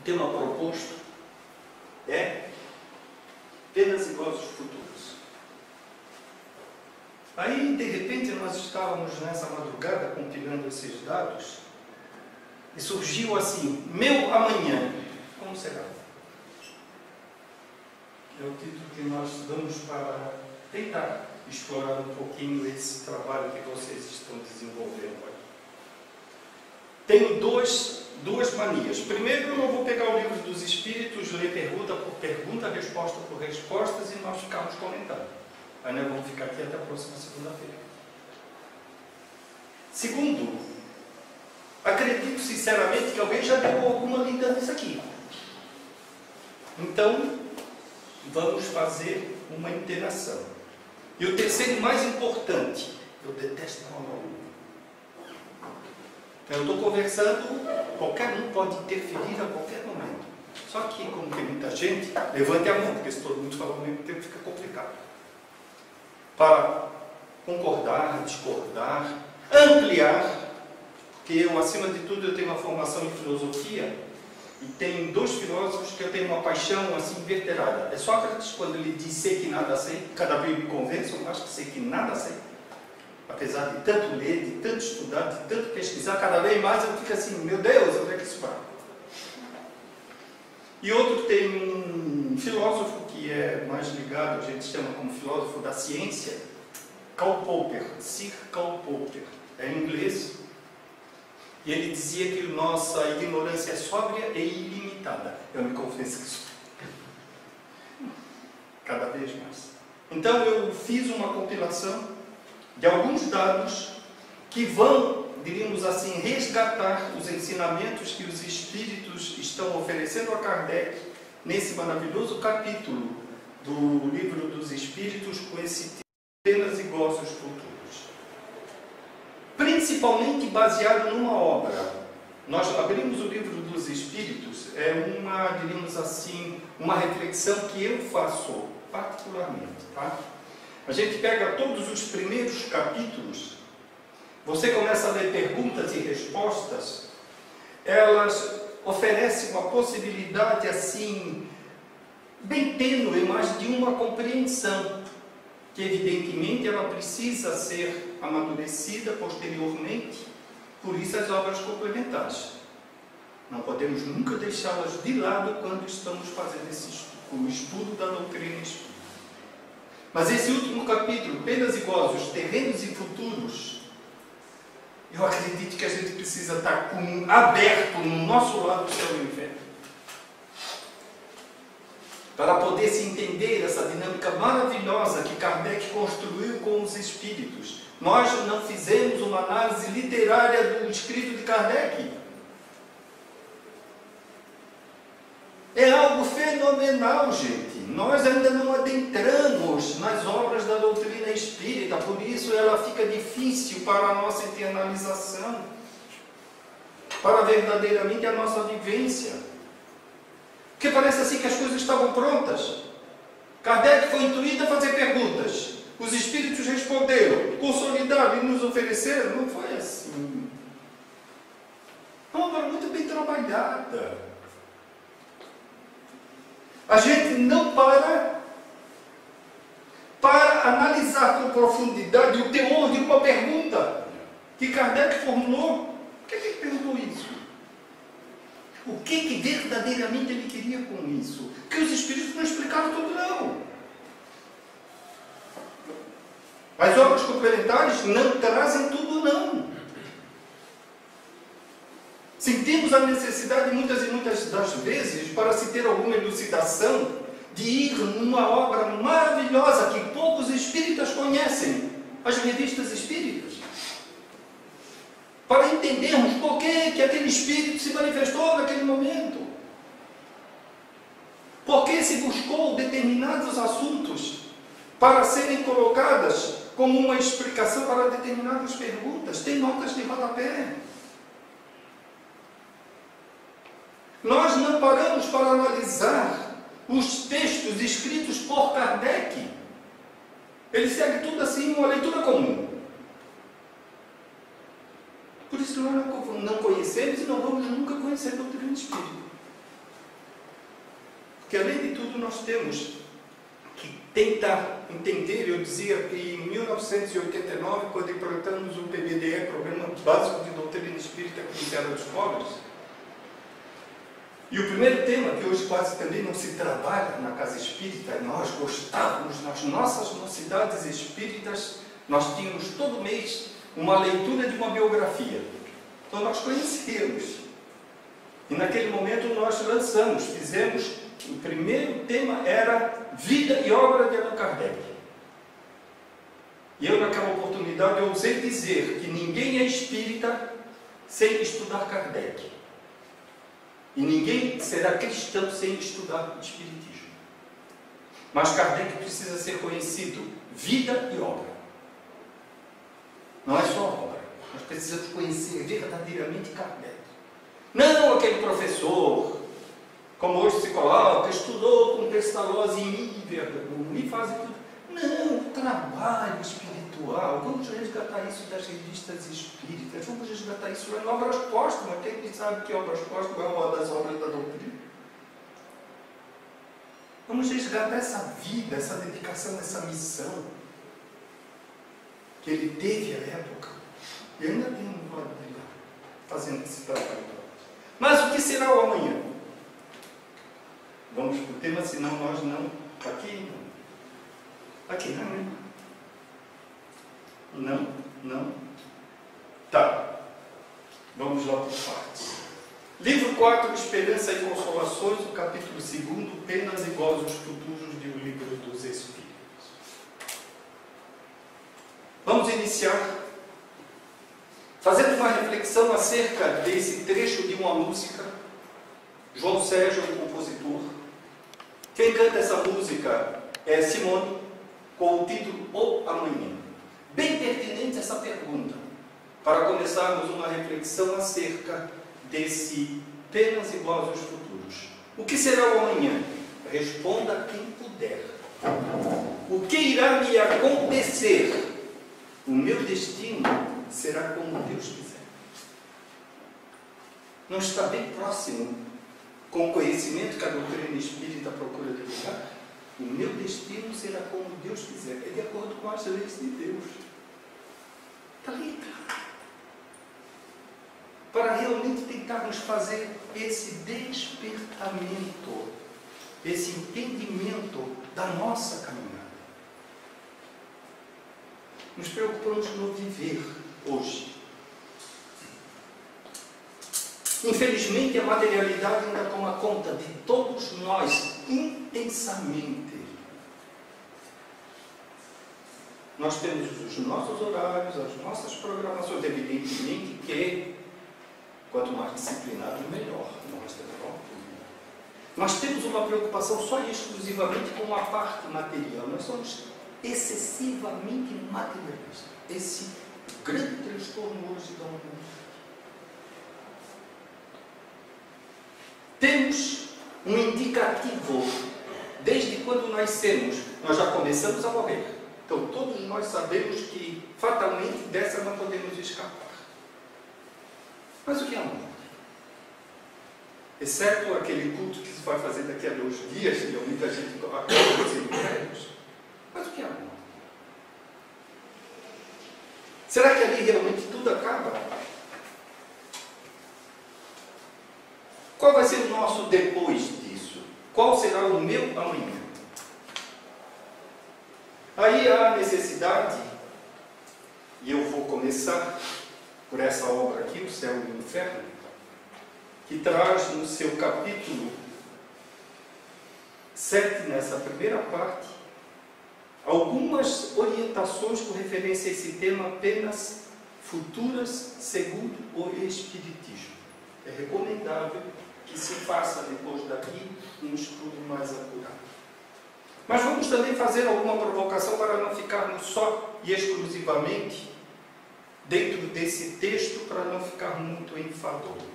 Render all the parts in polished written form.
O tema proposto é penas e gozos futuros. Aí, de repente, nós estávamos nessa madrugada compilando esses dados e surgiu assim: meu amanhã, como será? É o título que nós damos para tentar explorar um pouquinho esse trabalho que vocês estão desenvolvendo. Tenho duas manias. Primeiro, eu não vou pegar o livro dos Espíritos, ler pergunta por pergunta, resposta por respostas e nós ficarmos comentando. Aí nós vamos ficar aqui até a próxima segunda-feira. Segundo, acredito sinceramente que alguém já deu alguma lida nisso aqui. Então, vamos fazer uma interação. E o terceiro e mais importante, eu detesto monólogo. Eu estou conversando, qualquer um pode interferir a qualquer momento. Só que, como tem muita gente, levante a mão, porque se todo mundo falar ao mesmo tempo fica complicado. Para concordar, discordar, ampliar, porque eu, acima de tudo, eu tenho uma formação em filosofia e tem dois filósofos que eu tenho uma paixão assim inverterada. É Sócrates, quando ele diz sei que nada sei, cada vez me convenço, eu acho que sei que nada sei. Apesar de tanto ler, de tanto estudar, de tanto pesquisar, cada vez mais eu fico assim, meu Deus, onde é que isso vai? E outro tem um filósofo que é mais ligado, a gente chama como filósofo da ciência, Karl Popper, Sir Karl Popper, é em inglês, e ele dizia que nossa ignorância é sóbria e ilimitada. Eu me confesso que isso cada vez mais. Então eu fiz uma compilação de alguns dados que vão, diríamos assim, resgatar os ensinamentos que os Espíritos estão oferecendo a Kardec nesse maravilhoso capítulo do Livro dos Espíritos com esse tema, penas e gozos futuros. Principalmente baseado numa obra. Nós abrimos o Livro dos Espíritos, é uma, diríamos assim, uma reflexão que eu faço particularmente, tá? A gente pega todos os primeiros capítulos, você começa a ler perguntas e respostas, elas oferecem uma possibilidade assim, bem tênue, mas de uma compreensão, que evidentemente ela precisa ser amadurecida posteriormente, por isso as obras complementares. Não podemos nunca deixá-las de lado quando estamos fazendo o estudo da doutrina espírita. Mas esse último capítulo, penas e gozos, terrenos e futuros, eu acredito que a gente precisa estar aberto no nosso lado do céu e do inferno. Para poder se entender essa dinâmica maravilhosa que Kardec construiu com os Espíritos. Nós não fizemos uma análise literária do escrito de Kardec. É algo fenomenal, gente. Nós ainda não adentramos nas obras da doutrina espírita, por isso ela fica difícil para a nossa internalização, para verdadeiramente a nossa vivência. Porque parece assim que as coisas estavam prontas. Kardec foi intuído a fazer perguntas. Os espíritos responderam, consolidaram e nos ofereceram. Não foi assim. É uma obra muito bem trabalhada. A gente não para analisar com profundidade o teor de uma pergunta que Kardec formulou. Por que ele perguntou isso? O que verdadeiramente ele queria com isso? Que os Espíritos não explicaram tudo, não. As obras complementares não trazem tudo, não. Sentimos a necessidade, muitas e muitas das vezes, para se ter alguma elucidação, de ir numa obra maravilhosa que poucos espíritas conhecem, as revistas espíritas, para entendermos por que aquele espírito se manifestou naquele momento, por que se buscou determinados assuntos para serem colocadas como uma explicação para determinadas perguntas. Tem notas de rodapé. Nós não paramos para analisar os textos escritos por Kardec. Ele segue tudo assim, uma leitura comum. Por isso nós não conhecemos e não vamos nunca conhecer a doutrina espírita. Porque além de tudo nós temos que tentar entender. Eu dizia que em 1989, quando implantamos o PBDE, Programa Básico de Doutrina Espírita Comunitária dos Pobres, e o primeiro tema, que hoje quase também não se trabalha na casa espírita, nós gostávamos, nas nossas mocidades espíritas, nós tínhamos todo mês uma leitura de uma biografia. Então nós conhecíamos. E naquele momento nós lançamos, fizemos, o primeiro tema era Vida e Obra de Allan Kardec. E eu naquela oportunidade eu ousei dizer que ninguém é espírita sem estudar Kardec. E ninguém será cristão sem estudar Espiritismo. Mas Kardec precisa ser conhecido, vida e obra. Não é só obra. Nós precisamos conhecer verdadeiramente Kardec. Não aquele professor, como hoje se coloca, estudou com Pestalozzi e Níver, e faz tudo. Não, o trabalho espiritual. Vamos resgatar isso das revistas espíritas. Vamos resgatar isso em obras póstumas. Quem sabe que obras póstumas é uma das obras da doutrina? Vamos resgatar essa vida, essa dedicação, essa missão que ele teve à época. E ainda tem um lado dele lá, fazendo esse trabalho. Mas o que será o amanhã? Vamos para o tema, senão nós não. Aqui não. Aqui não, né? Não. Tá. Vamos lá por partes. Livro 4, Esperança e Consolações, o capítulo 2, Penas e Gozos Futuros de O Livro dos Espíritos. Vamos iniciar fazendo uma reflexão acerca desse trecho de uma música. João Sérgio, o compositor. Quem canta essa música é Simone, com o título O Amanhã. Bem pertinente essa pergunta, para começarmos uma reflexão acerca desse penas e gozos futuros. O que será o amanhã? Responda quem puder. O que irá me acontecer? O meu destino será como Deus quiser. Não está bem próximo com o conhecimento que a doutrina espírita procura divulgar? O meu destino será como Deus quiser. É de acordo com as leis de Deus. Está ali, cara. Para realmente tentarmos fazer esse despertamento, esse entendimento da nossa caminhada. Nos preocupamos no viver hoje. Infelizmente, a materialidade ainda toma conta de todos nós intensamente. Nós temos os nossos horários, as nossas programações, evidentemente que quanto mais disciplinado, melhor. Nós temos uma preocupação só e exclusivamente com a parte material. Nós somos excessivamente materialistas. Esse grande transtorno hoje da humanidade. Temos um indicativo. Desde quando nascemos, nós já começamos a morrer. Então, todos nós sabemos que, fatalmente, dessa não podemos escapar. Mas o que é a morte? Exceto aquele culto que se vai fazer daqui a 2 dias, e muita gente acaba com cemitérios. Mas o que é a morte? Será que ali realmente tudo acaba? Qual vai ser o nosso depois disso? Qual será o meu amanhã? Aí há a necessidade, e eu vou começar por essa obra aqui, O Céu e o Inferno, que traz no seu capítulo 7, nessa primeira parte, algumas orientações com referência a esse tema, penas futuras segundo o Espiritismo. É recomendável que se faça depois daqui um estudo mais apurado. Mas vamos também fazer alguma provocação para não ficarmos só e exclusivamente dentro desse texto, para não ficar muito enfadonho.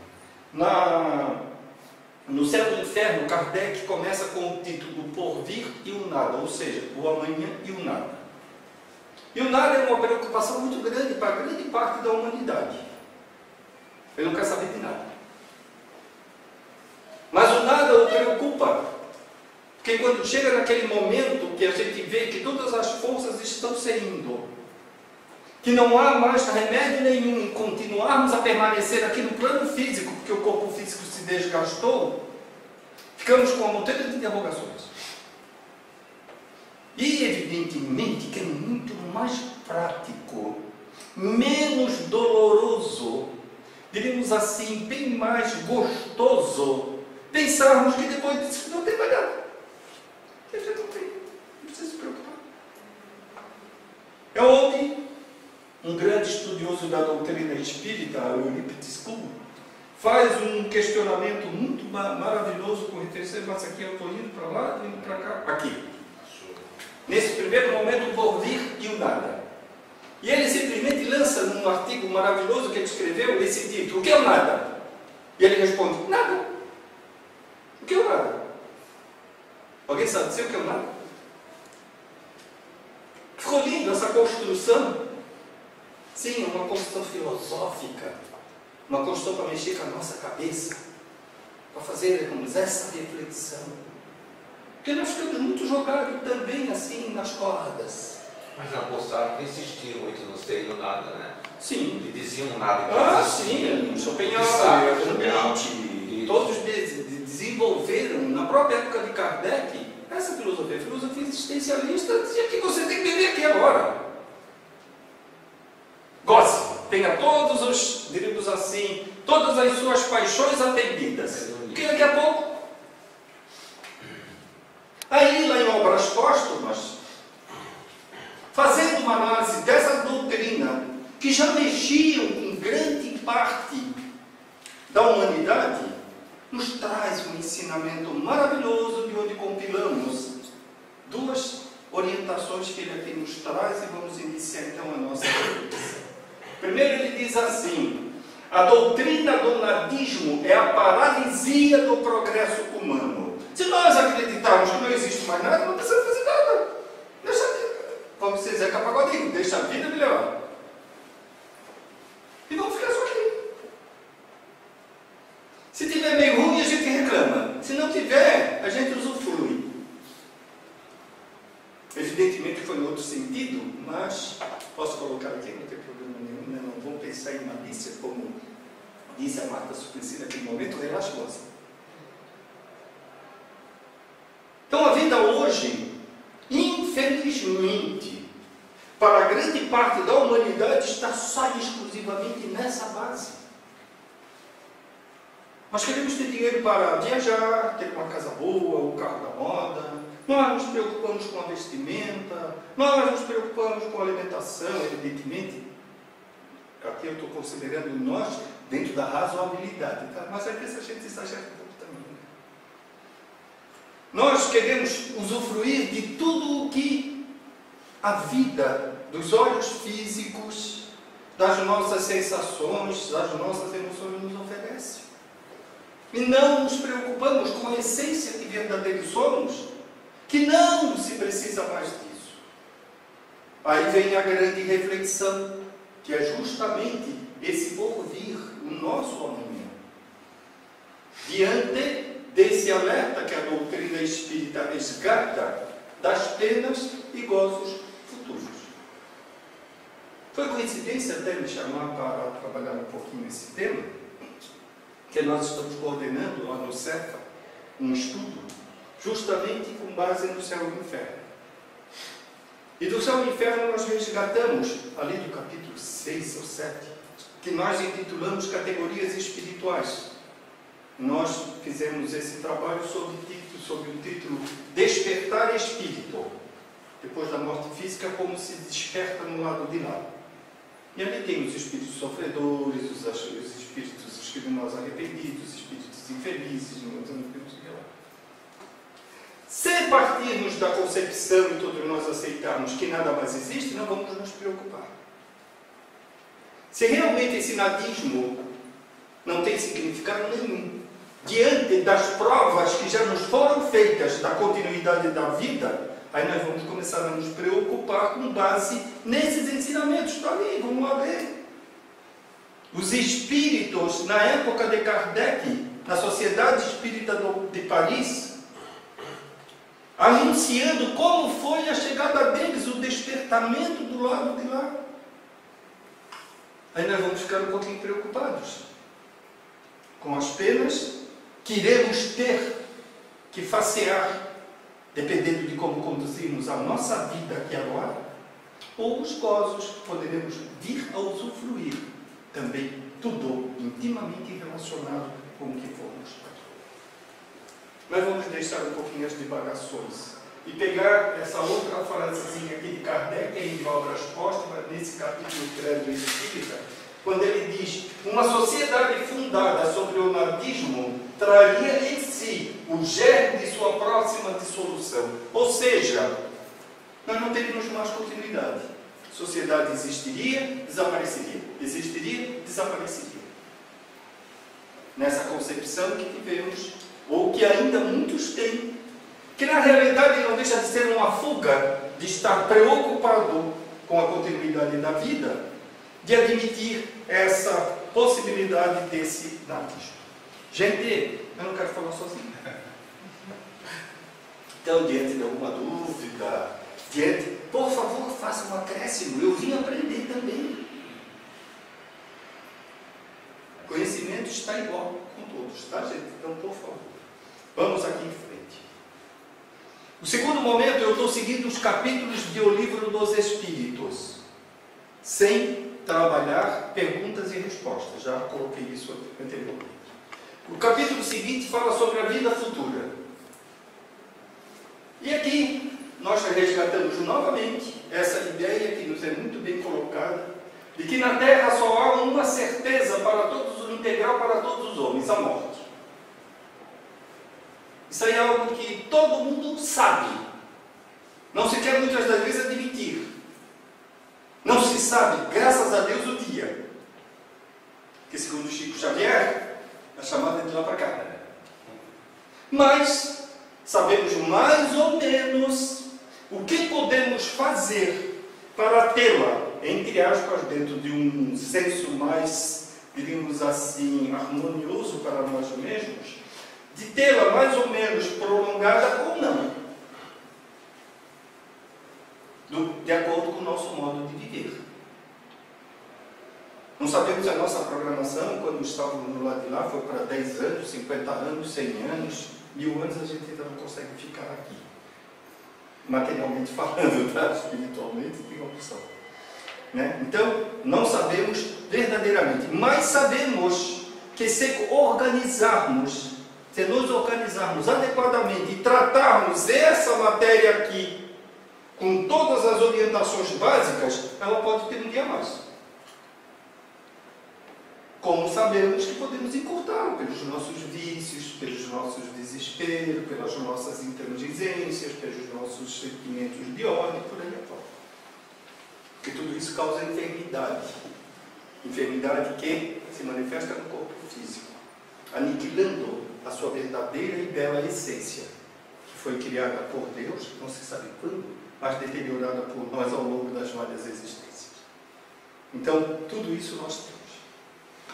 No Céu e o Inferno, Kardec começa com o título do Porvir e o Nada, ou seja, o amanhã e o nada. E o nada é uma preocupação muito grande para a grande parte da humanidade. Ele não quer saber de nada. Mas o nada o preocupa, Porque quando chega naquele momento que a gente vê que todas as forças estão se indo, que não há mais remédio nenhum em continuarmos a permanecer aqui no plano físico, porque o corpo físico se desgastou, ficamos com uma montanha de interrogações. E evidentemente que é muito mais prático, menos doloroso, diríamos assim, bem mais gostoso, pensarmos que depois disso não tem mais nada. Que a gente não precisa se preocupar. É onde um grande estudioso da doutrina espírita, Eurípides Cubo, faz um questionamento muito maravilhoso com referência, mas aqui eu estou indo para lá, indo para cá, aqui. Nesse primeiro momento, o porvir e o nada. E ele simplesmente lança num artigo maravilhoso que ele escreveu esse título: o que é o nada? E ele responde: nada. O que é o nada? Alguém sabe dizer o que é o nada? Ficou lindo essa construção. Sim, é uma construção filosófica, uma construção para mexer com a nossa cabeça, para fazermos essa reflexão. Porque nós ficamos muito jogados também assim nas cordas. Mas na postagem insistiam muito no ser e no nada, né? Sim. E diziam nada. Sim, Schopenhauer, Nietzsche, todos desenvolveram, na própria época de Kardec, essa filosofia. A filosofia existencialista dizia que você tem que viver aqui agora. Goze, tenha todos os, diríamos assim, todas as suas paixões atendidas. Porque daqui a pouco, aí lá em Obras Póstumas, fazendo uma análise dessa doutrina, que já mexiam com grande parte da humanidade, nos traz um ensinamento maravilhoso, de onde compilamos duas orientações que ele aqui nos traz, e vamos iniciar então a nossa reflexão. Primeiro ele diz assim: a doutrina do nadismo é a paralisia do progresso humano. Se nós acreditarmos que não existe mais nada, não precisamos fazer nada. Deixa a vida, como se Zeca Pagodinho, deixa a vida me levar. E vamos ficar só aqui. Se tiver meio ruim, a gente reclama. Se não tiver, a gente usufrui. Evidentemente foi em outro sentido, mas posso colocar aqui, não tem problema nenhum, né? Não vou pensar em malícia, como disse a Marta Suplicy naquele momento, relaxou-se. Então a vida hoje, infelizmente, para a grande parte da humanidade, está só e exclusivamente nessa base. Nós queremos ter dinheiro para viajar, ter uma casa boa, um carro da moda. Nós nos preocupamos com a vestimenta, nós nos preocupamos com a alimentação, evidentemente. Aqui eu estou considerando nós dentro da razoabilidade, tá? Mas às vezes a gente exagera um pouco também. Né? Nós queremos usufruir de tudo o que a vida dos olhos físicos, das nossas sensações, das nossas emoções nos oferece. E não nos preocupamos com a essência que verdadeiro somos, que não se precisa mais disso. Aí vem a grande reflexão, que é justamente esse porvir, o nosso amanhã. Diante desse alerta que a doutrina espírita resgata das penas e gozos futuros. Foi coincidência até me chamar para trabalhar um pouquinho esse tema, que nós estamos coordenando lá no CEFA, um estudo, justamente com base no céu e no inferno. E do céu e inferno nós resgatamos, ali do capítulo 6 ou 7, que nós intitulamos categorias espirituais. Nós fizemos esse trabalho sob o título Despertar Espírito. Depois da morte física, como se desperta no lado de lá. E ali tem os espíritos sofredores, os espíritos criminosos arrependidos, os espíritos infelizes, Se partirmos da concepção e todos nós aceitarmos que nada mais existe, não vamos nos preocupar. Se realmente esse nadismo não tem significado nenhum, diante das provas que já nos foram feitas da continuidade da vida, aí nós vamos começar a nos preocupar com base nesses ensinamentos. Está ali, vamos lá ver. Os espíritos, na época de Kardec, na Sociedade Espírita de Paris, anunciando como foi a chegada deles, o despertamento do lado de lá. Aí nós vamos ficar um pouquinho preocupados com as penas que iremos ter que facear, dependendo de como conduzirmos a nossa vida aqui agora, ou os gozos que poderemos vir a usufruir, também tudo intimamente relacionado com o que formos. Mas vamos deixar um pouquinho as divagações e pegar essa outra frasezinha aqui de Kardec em Obras Póstumas, nesse capítulo Credo Espírita, quando ele diz: uma sociedade fundada sobre o nadismo traria em si o germe de sua próxima dissolução. Ou seja, nós não teríamos mais continuidade. A sociedade existiria, desapareceria. Existiria, desapareceria. Nessa concepção que tivemos, ou que ainda muitos têm, que na realidade não deixa de ser uma fuga de estar preocupado com a continuidade da vida, de admitir essa possibilidade desse nadismo. Gente, eu não quero falar sozinho. Então, diante de alguma dúvida, por favor, faça um acréscimo. Eu vim aprender também. Conhecimento está igual com todos, tá, gente? Então, por favor, vamos aqui em frente. O segundo momento, eu estou seguindo os capítulos de O Livro dos Espíritos, sem trabalhar perguntas e respostas. Já coloquei isso anteriormente. O capítulo seguinte fala sobre a vida futura. E aqui nós resgatamos novamente essa ideia que nos é muito bem colocada, de que na Terra só há uma certeza para todos, integral para todos os homens: a morte. Isso aí é algo que todo mundo sabe. Não se quer muitas das vezes admitir. Não se sabe, graças a Deus, o dia. Que segundo Chico Xavier, a chamada é de lá para cá. Mas sabemos mais ou menos o que podemos fazer para tê-la, entre aspas, dentro de um senso mais, diríamos assim, harmonioso para nós mesmos, de tê-la mais ou menos prolongada ou não, de acordo com o nosso modo de viver. Não sabemos a nossa programação, quando estávamos no lado de lá, foi para 10 anos, 50 anos, 100 anos, 1000 anos, a gente ainda não consegue ficar aqui. Materialmente falando, tá? Espiritualmente tem opção. Né? Então, não sabemos verdadeiramente, mas sabemos que se nos organizarmos adequadamente e tratarmos essa matéria aqui com todas as orientações básicas, ela pode ter um dia mais. Como sabemos que podemos encurtar pelos nossos vícios, pelos nossos desesperos, pelas nossas intransigências, pelos nossos sentimentos de ódio, por aí afora. Porque tudo isso causa enfermidade. Enfermidade que se manifesta no corpo físico, aniquilando a sua verdadeira e bela essência, que foi criada por Deus, não se sabe quando, mas deteriorada por nós ao longo das várias existências. Então, tudo isso nós temos.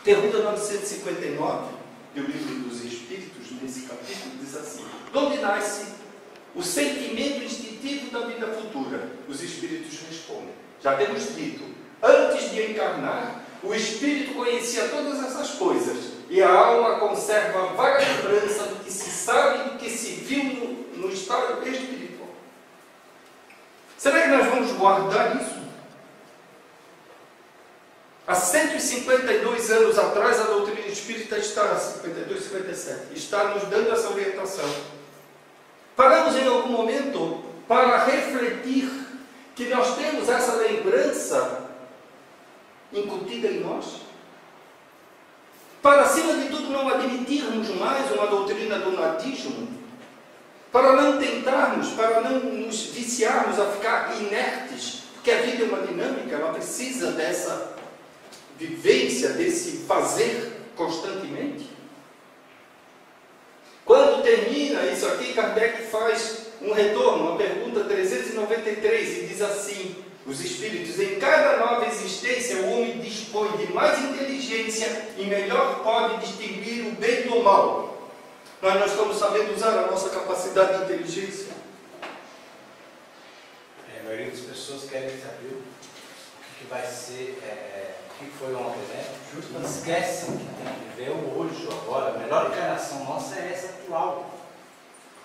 Pergunta 959 do Livro dos Espíritos, nesse capítulo, diz assim: onde nasce o sentimento instintivo da vida futura? Os Espíritos respondem. Já temos dito, antes de encarnar, o Espírito conhecia todas essas coisas, e a alma conserva vaga lembrança do que se sabe e do que se viu no estado espiritual. Será que nós vamos guardar isso? Há 152 anos atrás, a doutrina espírita está, 52, 57, está nos dando essa orientação. Paramos em algum momento para refletir que nós temos essa lembrança incutida em nós? Para, acima de tudo, não admitirmos mais uma doutrina do nadismo, para não tentarmos, para não nos viciarmos a ficar inertes, porque a vida é uma dinâmica, ela precisa dessa vivência, desse fazer constantemente. Quando termina isso aqui, Kardec faz um retorno, uma pergunta 393, e diz assim: os Espíritos, em cada nova existência o homem dispõe de mais inteligência e melhor pode distinguir o bem do mal. Nós não estamos sabendo usar a nossa capacidade de inteligência. maioria das pessoas querem saber o que vai ser, o que foi ontem, né? Não esquecem que tem que viver o hoje, o agora. A melhor encarnação nossa é essa atual.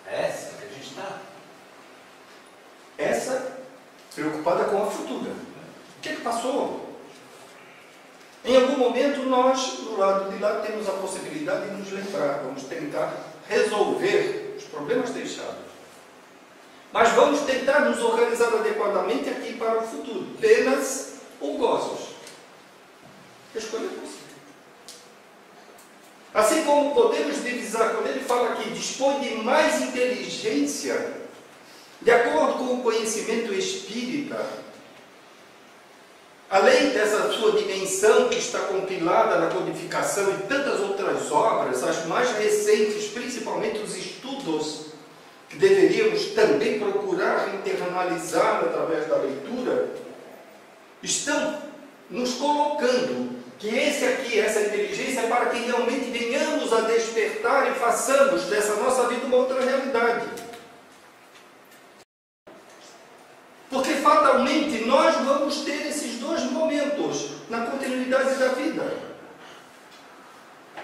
É essa que a gente está. Essa preocupada com a futura. O que passou? Em algum momento nós, do lado de lá, temos a possibilidade de nos lembrar. Vamos tentar resolver os problemas deixados. Mas vamos tentar nos organizar adequadamente aqui para o futuro. Penas ou gozos? A escolha é você. Assim como podemos divisar, quando ele fala que dispõe de mais inteligência, de acordo com o conhecimento espírita, além dessa sua dimensão que está compilada na codificação e tantas outras obras, as mais recentes, principalmente os estudos, que deveríamos também procurar internalizar através da leitura, estão nos colocando que essa inteligência é para que realmente venhamos a despertar e façamos dessa nossa vida uma outra realidade. Porque fatalmente nós vamos ter esses dois momentos na continuidade da vida.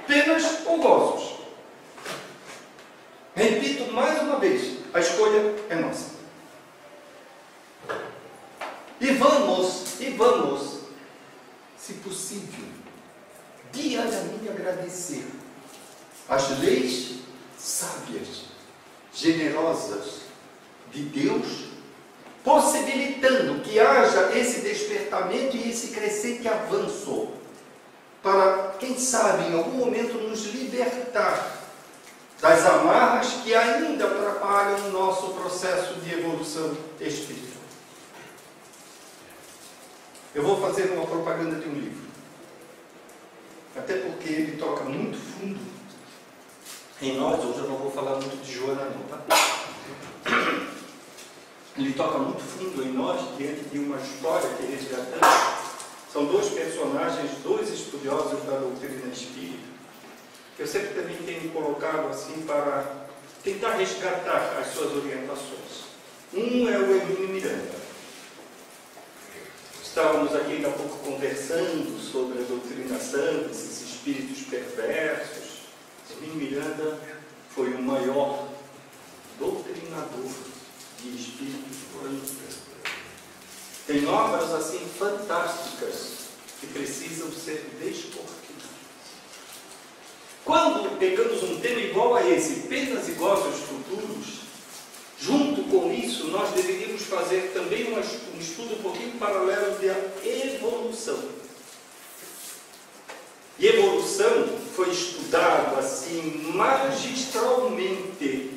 Penas ou gozos. Repito mais uma vez, a escolha é nossa. E vamos, se possível, diariamente agradecer as leis sábias, generosas de Deus, possibilitando que haja esse despertamento e esse crescente avanço, para, quem sabe, em algum momento nos libertar das amarras que ainda atrapalham o nosso processo de evolução espiritual. Eu vou fazer uma propaganda de um livro, até porque ele toca muito fundo em nós. Hoje eu não vou falar muito de Joana não, tá? Ele toca muito fundo em nós diante de uma história que resgatamos. São dois personagens, dois estudiosos da doutrina espírita, que eu sempre também tenho colocado assim para tentar resgatar as suas orientações. Um é o Hermínio Miranda. Estávamos aqui ainda há pouco conversando sobre a doutrinação desses espíritos perversos. Hermínio Miranda foi o maior doutrinador de espíritos brancos. Tem obras assim fantásticas que precisam ser descortinadas. Quando pegamos um tema igual a esse, penas e gozos futuros, junto com isso nós deveríamos fazer também um estudo um pouquinho paralelo da evolução. E evolução foi estudado assim magistralmente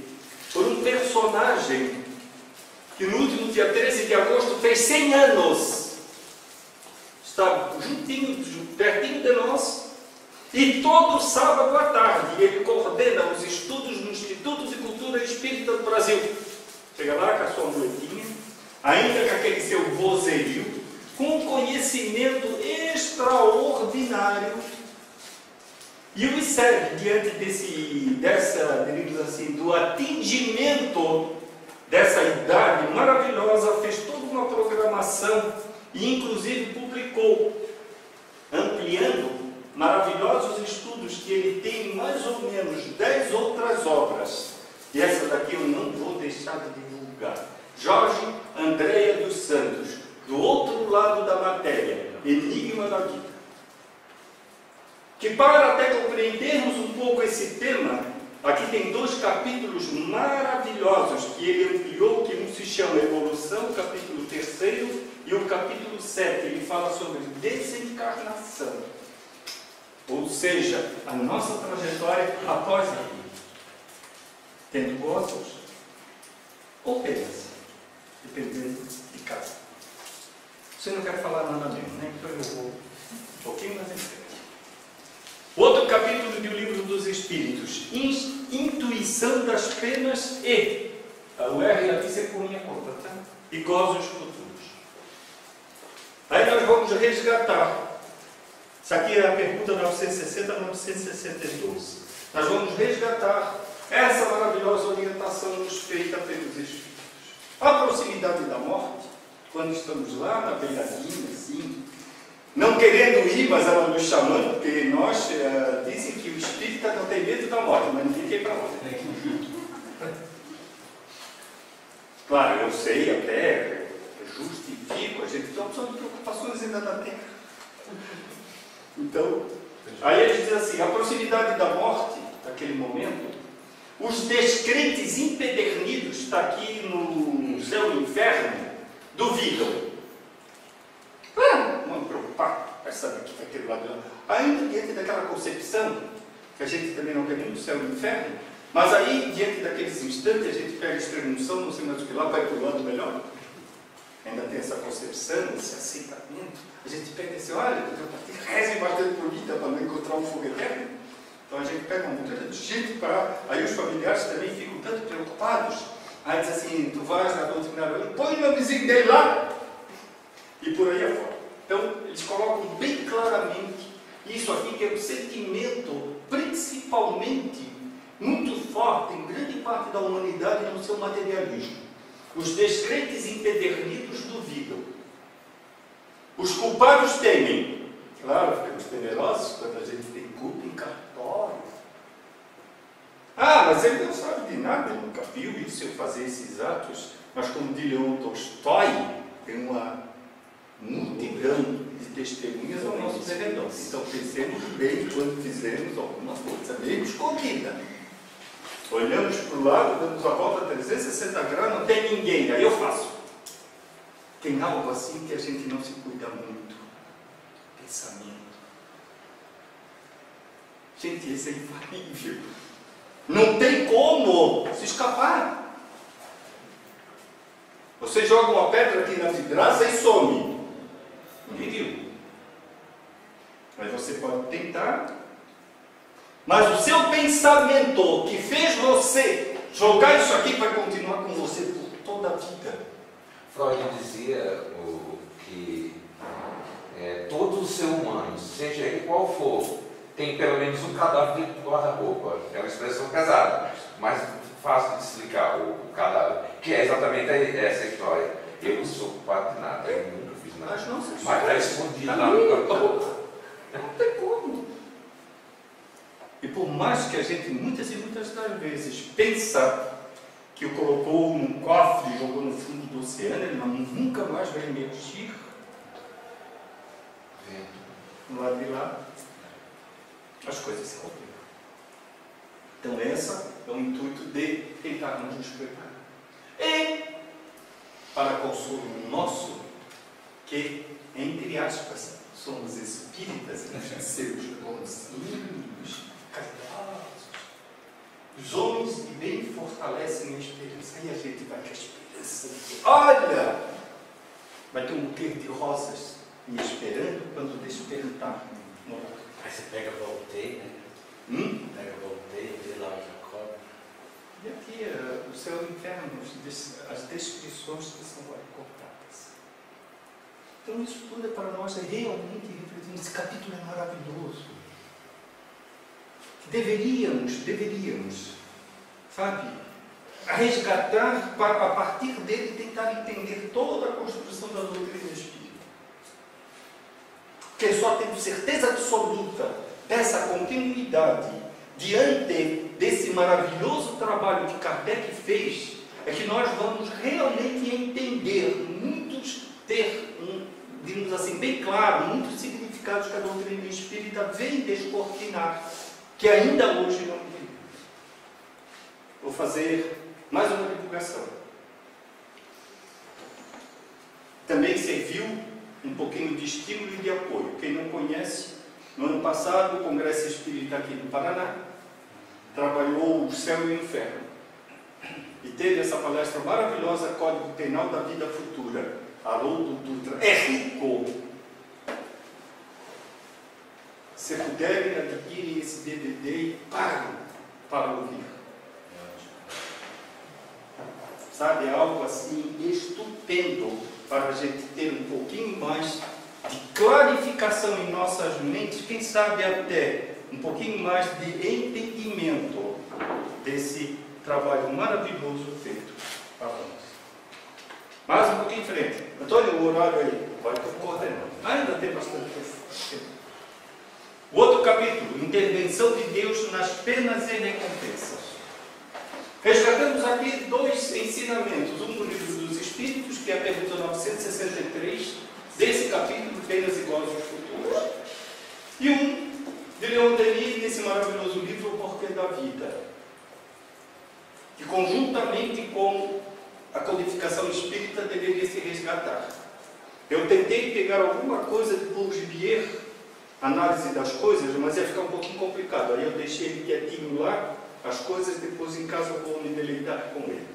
por um personagem que no último dia 13 de agosto fez 100 anos. Está juntinho, pertinho de nós. E todo sábado à tarde ele coordena os estudos no Instituto de Cultura Espírita do Brasil. Chega lá com a sua muletinha, ainda com aquele seu vozerio, com um conhecimento extraordinário, e os serve diante digamos assim, do atingimento dessa idade maravilhosa. Fez toda uma programação e inclusive publicou, ampliando maravilhosos estudos que ele tem, mais ou menos 10 outras obras. E essa daqui eu não vou deixar de divulgar. Jorge Andréa dos Santos, Do Outro Lado da Matéria, Enigma da Vida. Que para até compreendermos um pouco esse tema, aqui tem 2 capítulos maravilhosos que ele ampliou, que um se chama Evolução, capítulo 3, e o capítulo 7, ele fala sobre desencarnação. Ou seja, a nossa trajetória após a vida. Tendo gozos ou penas, dependendo de cada. Você não quer falar nada mesmo, né? Então eu vou um pouquinho mais em frente. Outro capítulo do Livro dos Espíritos, Intuição das Penas e o R aqui você põe a conta, tá? E gozos futuros. Aí nós vamos resgatar. Isso aqui é a pergunta 960 a 962. Nós vamos resgatar essa maravilhosa orientação nos feita pelos Espíritos. A proximidade da morte quando estamos lá na beiradinha, assim, não querendo ir, mas ela nos chamando, porque nós dizem que o espírita não tem medo da morte, mas ninguém quer ir para lá. Claro, eu sei até, justifico, a gente tem opção de preocupações ainda na Terra. Então, aí ele diz assim, a proximidade da morte, naquele momento, os descrentes empedernidos, está aqui no céu e inferno, duvidam. Não me preocupar, vai saber que vai ter lado de lá. Ainda diante daquela concepção, que a gente também não quer nem no céu e no inferno, mas aí, diante daqueles instantes, a gente pega a extrema-unção, não sei mais o que lá, vai para o lado melhor. Ainda tem essa concepção, esse aceitamento. A gente pega e diz, olha, rezem bastante por vida para não encontrar um fogo eterno. Então a gente pega uma montanha de gente para... Aí os familiares também ficam tanto preocupados. Aí diz assim, tu vais na doutrina, põe o nomezinho dele lá. E por aí afora. Então, eles colocam bem claramente isso aqui, que é um sentimento, principalmente, muito forte em grande parte da humanidade no seu materialismo. Os descrentes empedernidos duvidam. Os culpados temem. Claro, ficamos temerosos quando a gente tem culpa em cartório. Ah, mas ele não sabe de nada, ele nunca viu isso, eu fazer esses atos. Mas como diria o Tolstói, tem uma multidão de testemunhas ao nosso derredor. Então pensemos bem quando fizermos alguma coisa bem escondida. Olhamos para o lado, damos a volta a 360 graus, não tem ninguém, aí eu faço. Tem algo assim que a gente não se cuida muito. Pensamento. Gente, esse é infalível. Não tem como se escapar. Você joga uma pedra aqui na vidraça e some. Ninguém viu. Mas você pode tentar. Mas o seu pensamento que fez você jogar isso aqui vai continuar com você por toda a vida. Freud dizia que todo ser humano, seja ele qual for, tem pelo menos um cadáver dentro do guarda-roupa. É uma expressão pesada, mas fácil de explicar o cadáver, que é exatamente essa história. Eu não sou culpado de nada, eu nunca fiz nada. Mas está escondido lá no guarda-roupa. Não tem como. E por mais que a gente muitas e muitas das vezes pensa que o colocou num cofre e jogou no fundo do oceano, ele nunca mais vai emergir no lado de lá, as coisas se complicam. Então esse é o intuito de tentarmos nos preparar. E, para consolo nosso, que, entre aspas, somos espíritas, seres bonzinhos, caridosos. Os homens de bem fortalecem a esperança. Aí a gente vai com a esperança. Olha! Vai ter um buquê de rosas me esperando quando despertar. Aí você pega voltei, né? Pega voltei, vê lá o Jacob. E aqui o céu e o inferno, as descrições que são cortadas. Então isso tudo é para nós realmente refletir. Esse capítulo é maravilhoso. Deveríamos, sabe, resgatar, a partir dele, tentar entender toda a construção da doutrina espírita. Porque só temos certeza absoluta dessa continuidade diante desse maravilhoso trabalho que Kardec fez, é que nós vamos realmente entender digamos assim, bem claro, muitos significados que a doutrina espírita vem descortinar, que ainda hoje não entendemos. Vou fazer mais uma divulgação. Também serviu um pouquinho de estímulo e de apoio. Quem não conhece, no ano passado, o Congresso Espírita aqui do Paraná trabalhou o céu e o inferno. E teve essa palestra maravilhosa, Código Penal da Vida Futura. Haroldo Dutra. É rico! Se puderem, adquirem esse DVD e pagam para ouvir. Sabe, é algo assim estupendo para a gente ter um pouquinho mais de clarificação em nossas mentes, quem sabe até um pouquinho mais de entendimento desse trabalho maravilhoso feito para nós. Mais um pouquinho em frente. Antônio, o horário aí. Vai que eu vou ordenando. Ainda tem bastante tempo. O outro capítulo, intervenção de Deus nas penas e recompensas. Resgatamos aqui 2 ensinamentos. Um no livro dos Espíritos, que é a pergunta 963, desse capítulo, penas e gozos futuros. E um de Leon Denis, nesse maravilhoso livro, O Porquê da Vida. Que conjuntamente com a codificação espírita deveria se resgatar. Eu tentei pegar alguma coisa de Paul Gibier, análise das coisas, mas ia ficar um pouquinho complicado. Aí eu deixei ele quietinho lá, as coisas, depois em casa eu vou me deleitar com ele.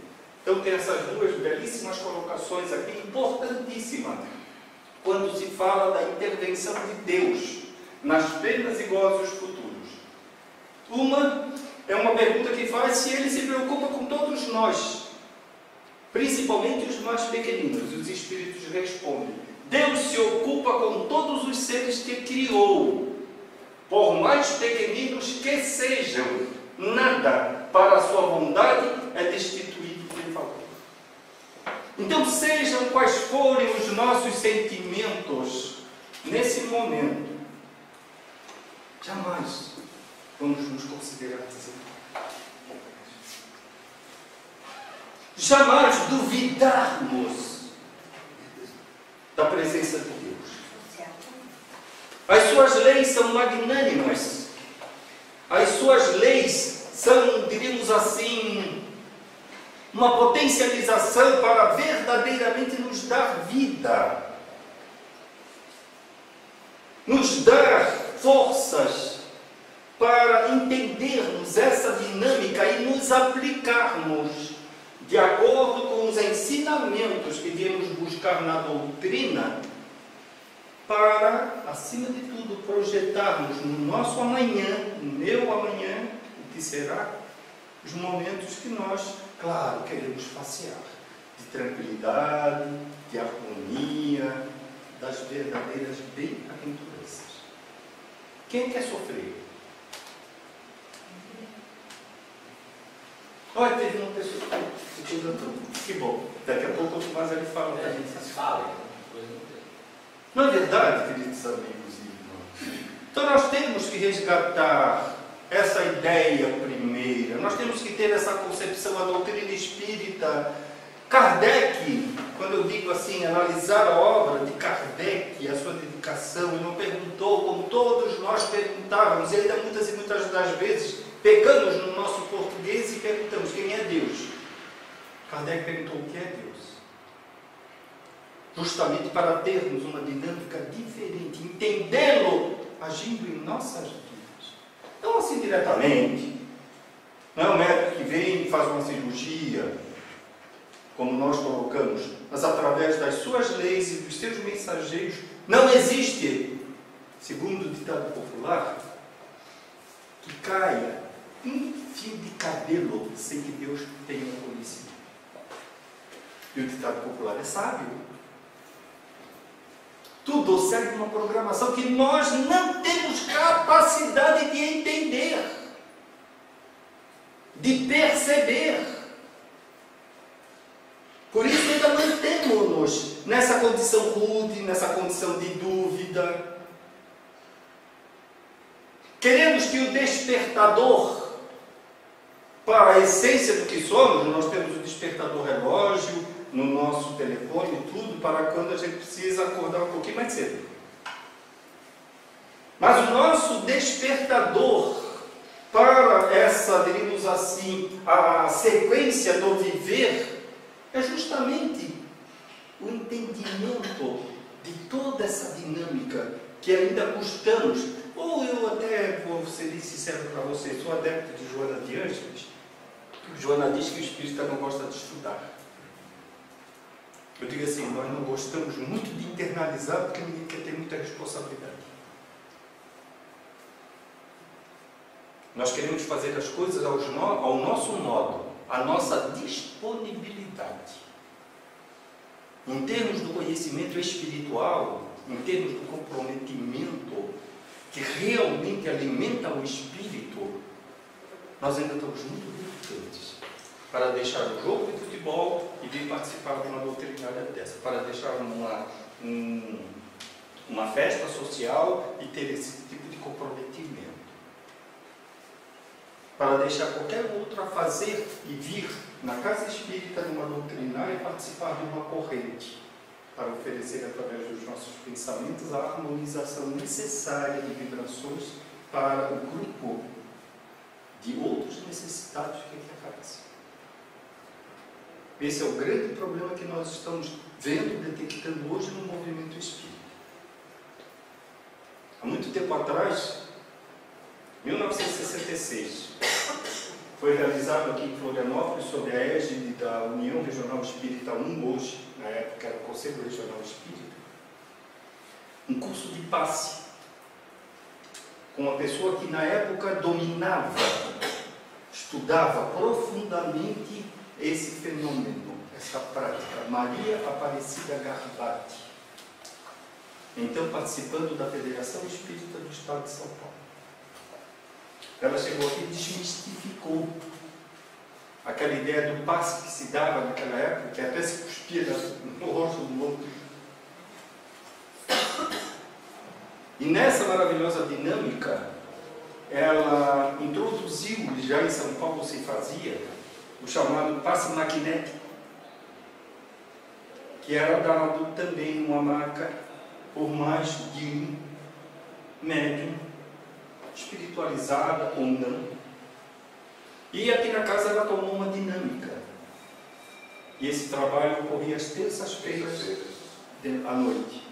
Então tem essas 2 belíssimas colocações aqui, importantíssimas, quando se fala da intervenção de Deus nas penas e gozos futuros. Uma é uma pergunta que faz se ele se preocupa com todos nós, principalmente os mais pequeninos. Os espíritos respondem: Deus se ocupa com todos os seres que criou, por mais pequeninos que sejam. Nada para a sua bondade é destituído de valor. Então, sejam quais forem os nossos sentimentos nesse momento, jamais vamos nos considerar assim. Jamais duvidarmos da presença de Deus. As suas leis são magnânimas. As suas leis são, diríamos assim, uma potencialização para verdadeiramente nos dar vida, nos dar forças para entendermos essa dinâmica e nos aplicarmos de acordo com os ensinamentos que viemos buscar na doutrina, para, acima de tudo, projetarmos no nosso amanhã, no meu amanhã, o que será, os momentos que nós, claro, queremos passear, de tranquilidade, de harmonia, das verdadeiras bem-aventuranças. Quem quer sofrer? Olha, teve uma pessoa que bom, daqui a pouco o mais ele fala para a gente. Vocês falam, Não é verdade, queridos amigos e irmãos? Então nós temos que resgatar essa ideia primeira, nós temos que ter essa concepção, a doutrina espírita. Kardec, quando eu digo assim, analisar a obra de Kardec, a sua dedicação, ele não perguntou como todos nós perguntávamos, e ainda muitas e muitas das vezes pecamos no nosso português e perguntamos: quem é Deus? Kardec perguntou: o que é Deus? Justamente para termos uma dinâmica diferente, entendê-lo agindo em nossas vidas. Não assim diretamente. Não é um médico que vem e faz uma cirurgia, como nós colocamos, mas através das suas leis e dos seus mensageiros. Não existe, segundo o ditado popular, que caia um fio de cabelo sem que Deus tenha conhecimento. E o ditado popular é sábio. Tudo segue uma programação que nós não temos capacidade de entender, de perceber. Por isso ainda mantemos-nos nessa condição rude, nessa condição de dúvida. Queremos que o despertador, para a essência do que somos, nós temos o despertador relógio no nosso telefone, tudo, para quando a gente precisa acordar um pouquinho mais cedo. Mas o nosso despertador para essa, diríamos assim, a sequência do viver, é justamente o entendimento de toda essa dinâmica que ainda buscamos. Ou eu até vou ser sincero para vocês, sou adepto de Joana de Ângeles. Joana diz que o espírita não gosta de estudar. Eu digo assim, nós não gostamos muito de internalizar porque ninguém quer ter muita responsabilidade. Nós queremos fazer as coisas ao nosso modo, à nossa disponibilidade. Em termos do conhecimento espiritual, em termos do comprometimento que realmente alimenta o espírito, nós ainda estamos muito distantes. para deixar o jogo de futebol e vir participar de uma doutrinária dessa, para deixar uma festa social e ter esse tipo de comprometimento, para deixar qualquer outro a fazer e vir na casa espírita numa doutrinária e participar de uma corrente, para oferecer através dos nossos pensamentos a harmonização necessária de vibrações para o grupo de outros necessitados que aqui aparecem. Esse é o grande problema que nós estamos vendo, detectando hoje no movimento espírita. Há muito tempo atrás, 1966, foi realizado aqui em Florianópolis, sob a égide da União Regional Espírita 1, hoje, na época era o Conselho Regional Espírita, um curso de passe, com uma pessoa que na época dominava, estudava profundamente esse fenômeno, essa prática, Maria Aparecida Garbati, então participando da Federação Espírita do Estado de São Paulo. Ela chegou aqui e desmistificou aquela ideia do passe que se dava naquela época, que até se cuspia no rosto do outro. E nessa maravilhosa dinâmica, ela introduziu, já em São Paulo se fazia, o chamado passe magnético, que era dado também numa maca por mais de um médium, espiritualizada ou não. E aqui na casa ela tomou uma dinâmica. E esse trabalho ocorria às terças-feiras à noite.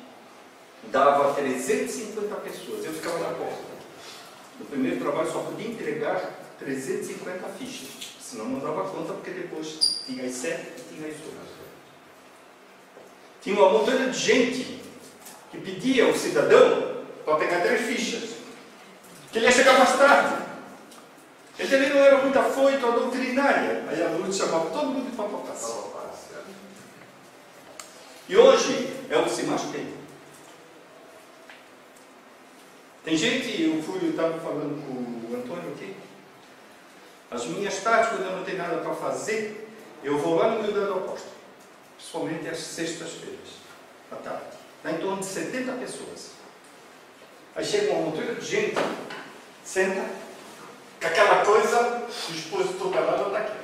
Dava 350 pessoas. Eu ficava na porta. No primeiro trabalho só podia entregar 350 fichas. Senão não dava conta, porque depois tinha as 7 e tinha as 8. Tinha uma montanha de gente que pedia ao cidadão para pegar 3 fichas, que ele ia chegar mais tarde. Ele também não era muito afoito à doutrinária. Aí a luz chamava todo mundo de papapasse. E hoje é o que se mais tem. Tem gente, eu estava falando com o Antônio aqui, as minhas tardes, quando eu não tenho nada para fazer, eu vou lá no Miudade do Apóstolo, principalmente às sextas-feiras, à tarde. Dá em torno de 70 pessoas. Aí chega uma montanha de gente, senta, com aquela coisa, o expositor para lá não está aqui.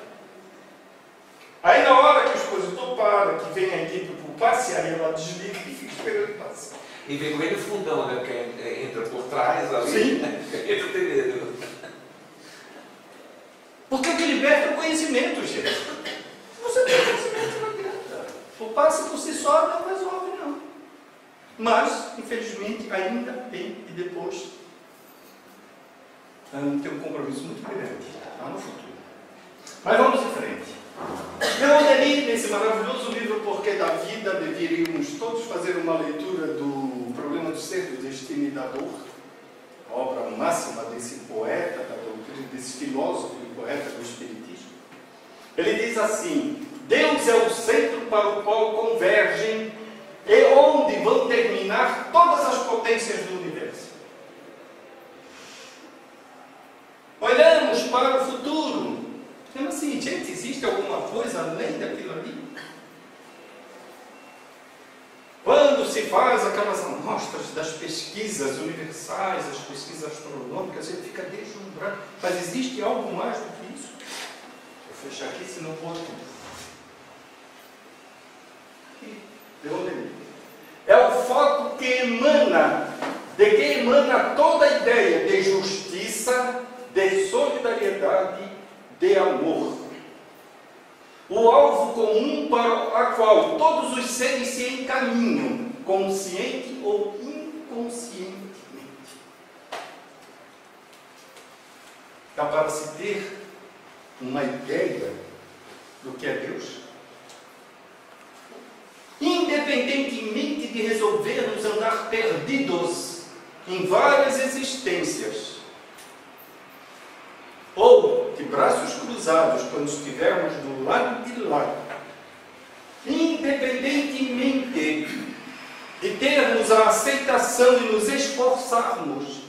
Aí na hora que o expositor para, que vem a equipe para o passe, aí ela desliga e fica esperando o passe. E vem com ele fundão, né? Porque entra por trás ali. Sim. Entra tem medo. Porque que liberta o conhecimento, gente. Você tem conhecimento, não adianta. O passe por si só não resolve, não. Mas, infelizmente, ainda tem, e depois tem um compromisso muito grande lá no futuro. Mas vamos em frente. Leon Denis, nesse maravilhoso livro Porquê da Vida, deveríamos todos fazer uma leitura do Problema do Ser, do Destino e da Dor, a obra máxima desse poeta, da doutrina, desse filósofo e poeta do Espiritismo. Ele diz assim: Deus é o centro para o qual convergem e onde vão terminar todas as potências do universo. Olhamos para o futuro. Então, assim, gente, existe alguma coisa além daquilo ali? Quando se faz aquelas amostras das pesquisas universais, as pesquisas astronômicas, a gente fica deslumbrado. Mas existe algo mais do que isso? Vou fechar aqui, senão vou tudo. É o foco que emana, de que emana toda a ideia de justiça, de solidariedade, de amor. O alvo comum para a qual todos os seres se encaminham, consciente ou inconscientemente. Dá para se ter uma ideia do que é Deus? Independentemente de resolvermos andar perdidos em várias existências, ou de braços cruzados quando estivermos do lado de lá, independentemente de termos a aceitação e nos esforçarmos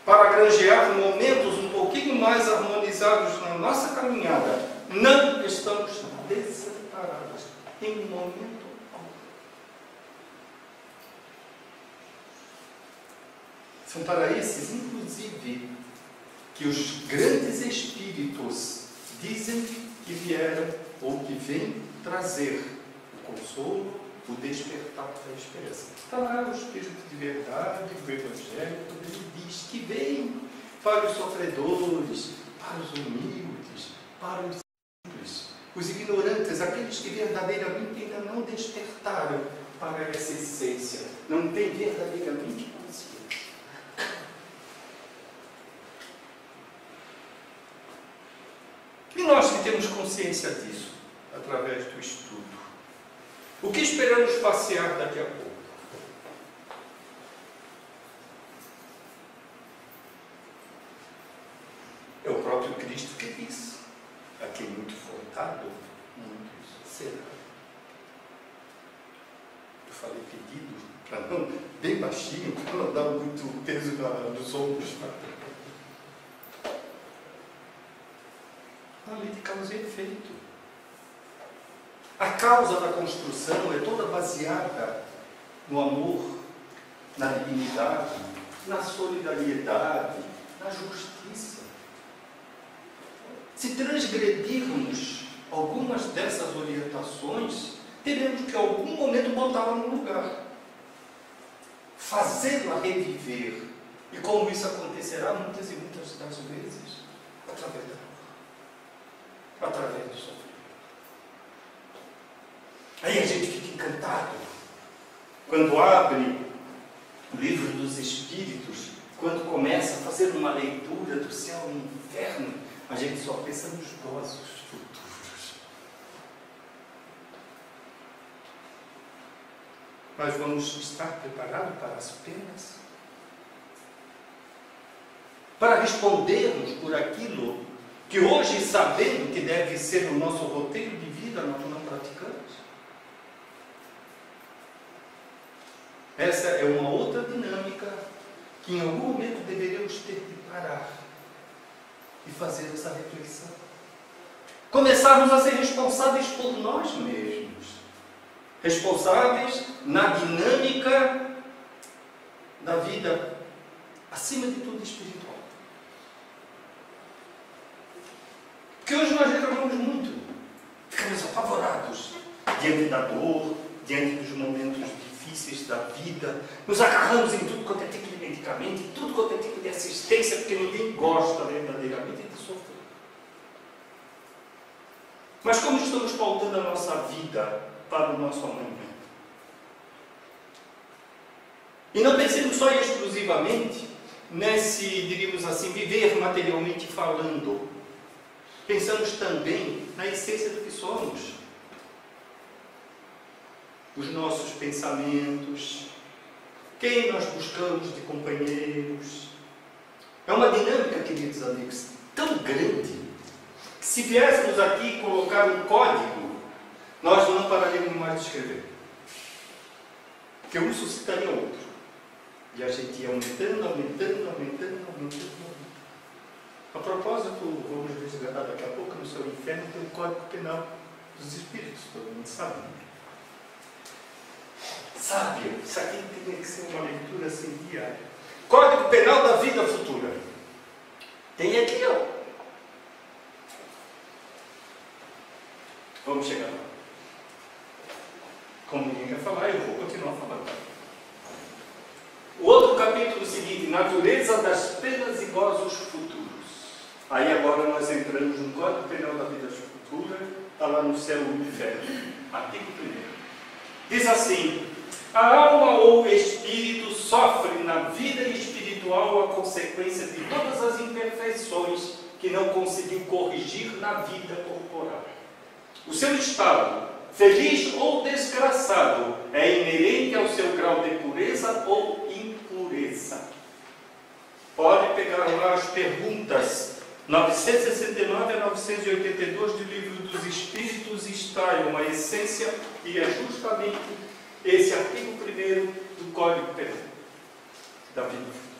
para granjear momentos um pouquinho mais harmonizados na nossa caminhada, não estamos desamparados em momento algum. São para esses, inclusive, que os grandes espíritos dizem que vieram ou que vêm trazer o consolo, o despertar da esperança. Está lá o Espírito de verdade, o Evangelho, ele diz que vem para os sofredores, para os humildes, para os simples, os ignorantes, aqueles que verdadeiramente ainda não despertaram para essa essência, não têm verdadeiramente consciência. E nós que temos consciência disso, através do estudo, o que esperamos passear daqui a pouco? É o próprio Cristo que diz: a quem muito for dado, muito será. Eu falei pedido, para não, bem baixinho, para não dar muito peso nos ombros. A lei de causa e efeito. A causa da construção é toda baseada no amor, na dignidade, na solidariedade, na justiça. Se transgredirmos algumas dessas orientações, teremos que em algum momento botá-la no lugar, fazê-la reviver. E como isso acontecerá muitas e muitas das vezes? Através da dor, através do sofrimento. Aí a gente fica encantado quando abre o livro dos Espíritos, quando começa a fazer uma leitura do céu e inferno, a gente só pensa nos gozos futuros. Nós vamos estar preparados para as penas? Para respondermos por aquilo que hoje, sabendo que deve ser o nosso roteiro de vida, nós não praticamos? Essa é uma outra dinâmica que em algum momento deveríamos ter de parar e fazer essa reflexão. Começarmos a ser responsáveis por nós mesmos. Responsáveis na dinâmica da vida, acima de tudo espiritual. Porque hoje nós reclamamos muito. Ficamos apavorados diante da dor, diante dos momentos difíceis da vida, nos agarramos em tudo quanto é tipo de medicamento, em tudo quanto é tipo de assistência, porque ninguém gosta verdadeiramente de sofrer. Mas como estamos pautando a nossa vida para o nosso amanhã? E não pensemos só e exclusivamente nesse, diríamos assim, viver materialmente falando. Pensamos também na essência do que somos. Os nossos pensamentos, quem nós buscamos de companheiros. É uma dinâmica, queridos amigos, tão grande, que se viéssemos aqui colocar um código, nós não pararíamos mais de escrever. Porque um suscitaria outro. E a gente ia aumentando. A propósito, vamos resgatar daqui a pouco, no seu inferno tem o Código Penal dos Espíritos, todo mundo sabe, né? Sábio, isso aqui tem que ser uma leitura assim diária. Código Penal da Vida Futura. Tem aqui, ó. Vamos chegar lá. Como ninguém quer falar, eu vou continuar falando. O outro capítulo seguinte, Natureza das Penas e Gozos Futuros. Aí agora nós entramos no Código Penal da Vida Futura, está lá no céu e no inferno. Artigo 1º. Diz assim: a alma ou o espírito sofre na vida espiritual a consequência de todas as imperfeições que não conseguiu corrigir na vida corporal. O seu estado, feliz ou desgraçado, é inerente ao seu grau de pureza ou impureza. Pode pegar lá as perguntas 969 a 982 do Livro dos Espíritos, está em uma essência que é justamente esse artigo 1º do Código Penal da Vida Futura.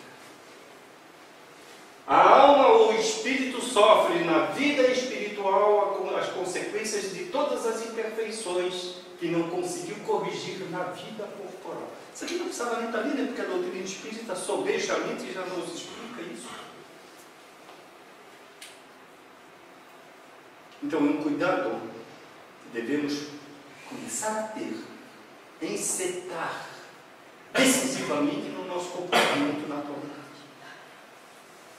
A alma ou o espírito sofre na vida espiritual espiritual as consequências de todas as imperfeições que não conseguiu corrigir na vida corporal. Isso aqui não precisava nem estar ali, né? Porque a doutrina espírita sobejamente já nos explica isso. Então é um cuidado que devemos começar a ter, encetar decisivamente no nosso comportamento na atualidade.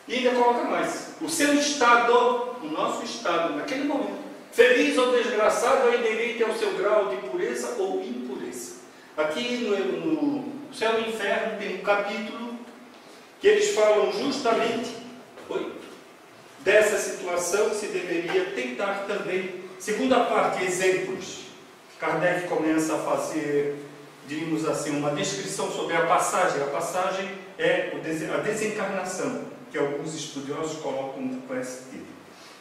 E ainda coloca mais: o seu estado, o nosso estado, naquele momento, feliz ou desgraçado, é inerente ao seu grau de pureza ou impureza. Aqui no Céu e Inferno tem um capítulo que eles falam justamente dessa situação que se deveria tentar também. Segunda parte, exemplos. Kardec começa a fazer, diríamos assim, uma descrição sobre a passagem. A passagem é a desencarnação, que alguns estudiosos colocam com esse título.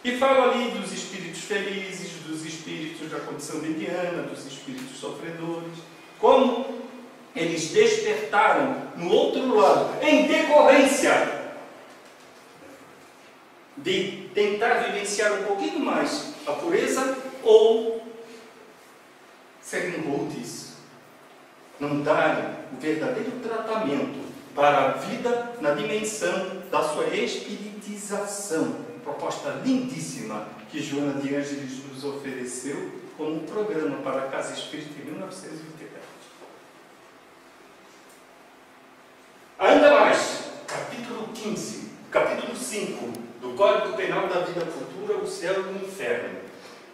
E fala ali dos espíritos felizes, dos espíritos da condição mediana, dos espíritos sofredores, como eles despertaram no outro lado, em decorrência de tentar vivenciar um pouquinho mais a pureza ou serem rudes, não darem o verdadeiro tratamento para a vida na dimensão da sua espiritização. Proposta lindíssima que Joana de Ângeles nos ofereceu como um programa para a Casa Espírita em 1924. Ainda mais, capítulo 15, capítulo 5 do Código Penal da Vida Futura, o Céu e o Inferno.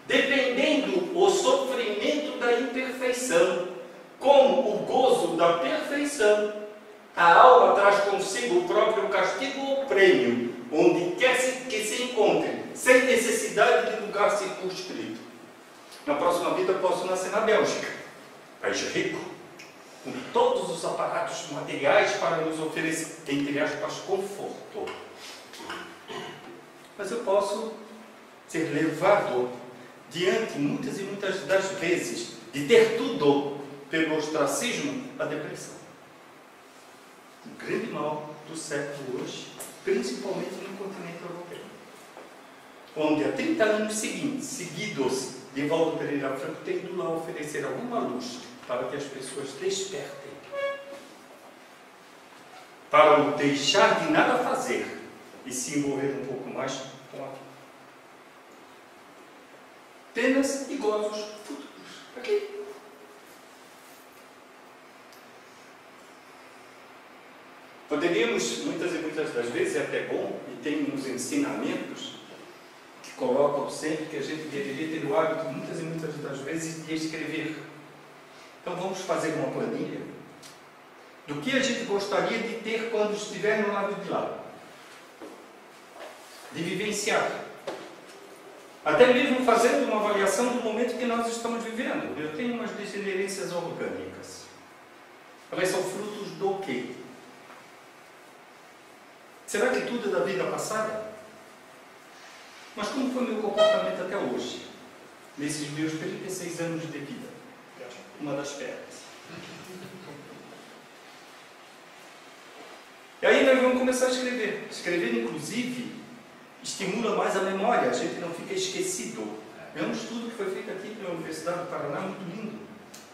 Dependendo o sofrimento da imperfeição, como o gozo da perfeição, a alma traz consigo o próprio castigo ou prêmio, onde quer que se encontre, sem necessidade de lugar circunscrito. Na próxima vida eu posso nascer na Bélgica, país rico, com todos os aparatos materiais para nos oferecer, entre aspas, conforto. Mas eu posso ser levado diante, muitas e muitas das vezes, de ter tudo pelo ostracismo, a depressão. O grande mal do século hoje, principalmente no continente europeu, onde há 30 anos seguidos, Divaldo Pereira Franco tem ido lá oferecer alguma luz para que as pessoas despertem, para o deixar de nada fazer e se envolver um pouco mais com a vida. Penas e gozos futuros. Aqui. Poderíamos, muitas e muitas das vezes, é até bom, e tem uns ensinamentos que colocam sempre que a gente deveria ter o hábito, muitas e muitas das vezes, de escrever. Então vamos fazer uma planilha do que a gente gostaria de ter quando estiver no lado de lá. De vivenciar. Até mesmo fazendo uma avaliação do momento que nós estamos vivendo. Eu tenho umas degenerências orgânicas. Elas são frutos do quê? Será que tudo é da vida passada? Mas como foi meu comportamento até hoje? Nesses meus 36 anos de vida? Uma das pernas. E aí nós vamos começar a escrever. Escrever, inclusive, estimula mais a memória. A gente não fica esquecido. É um estudo que foi feito aqui pela Universidade do Paraná, muito lindo,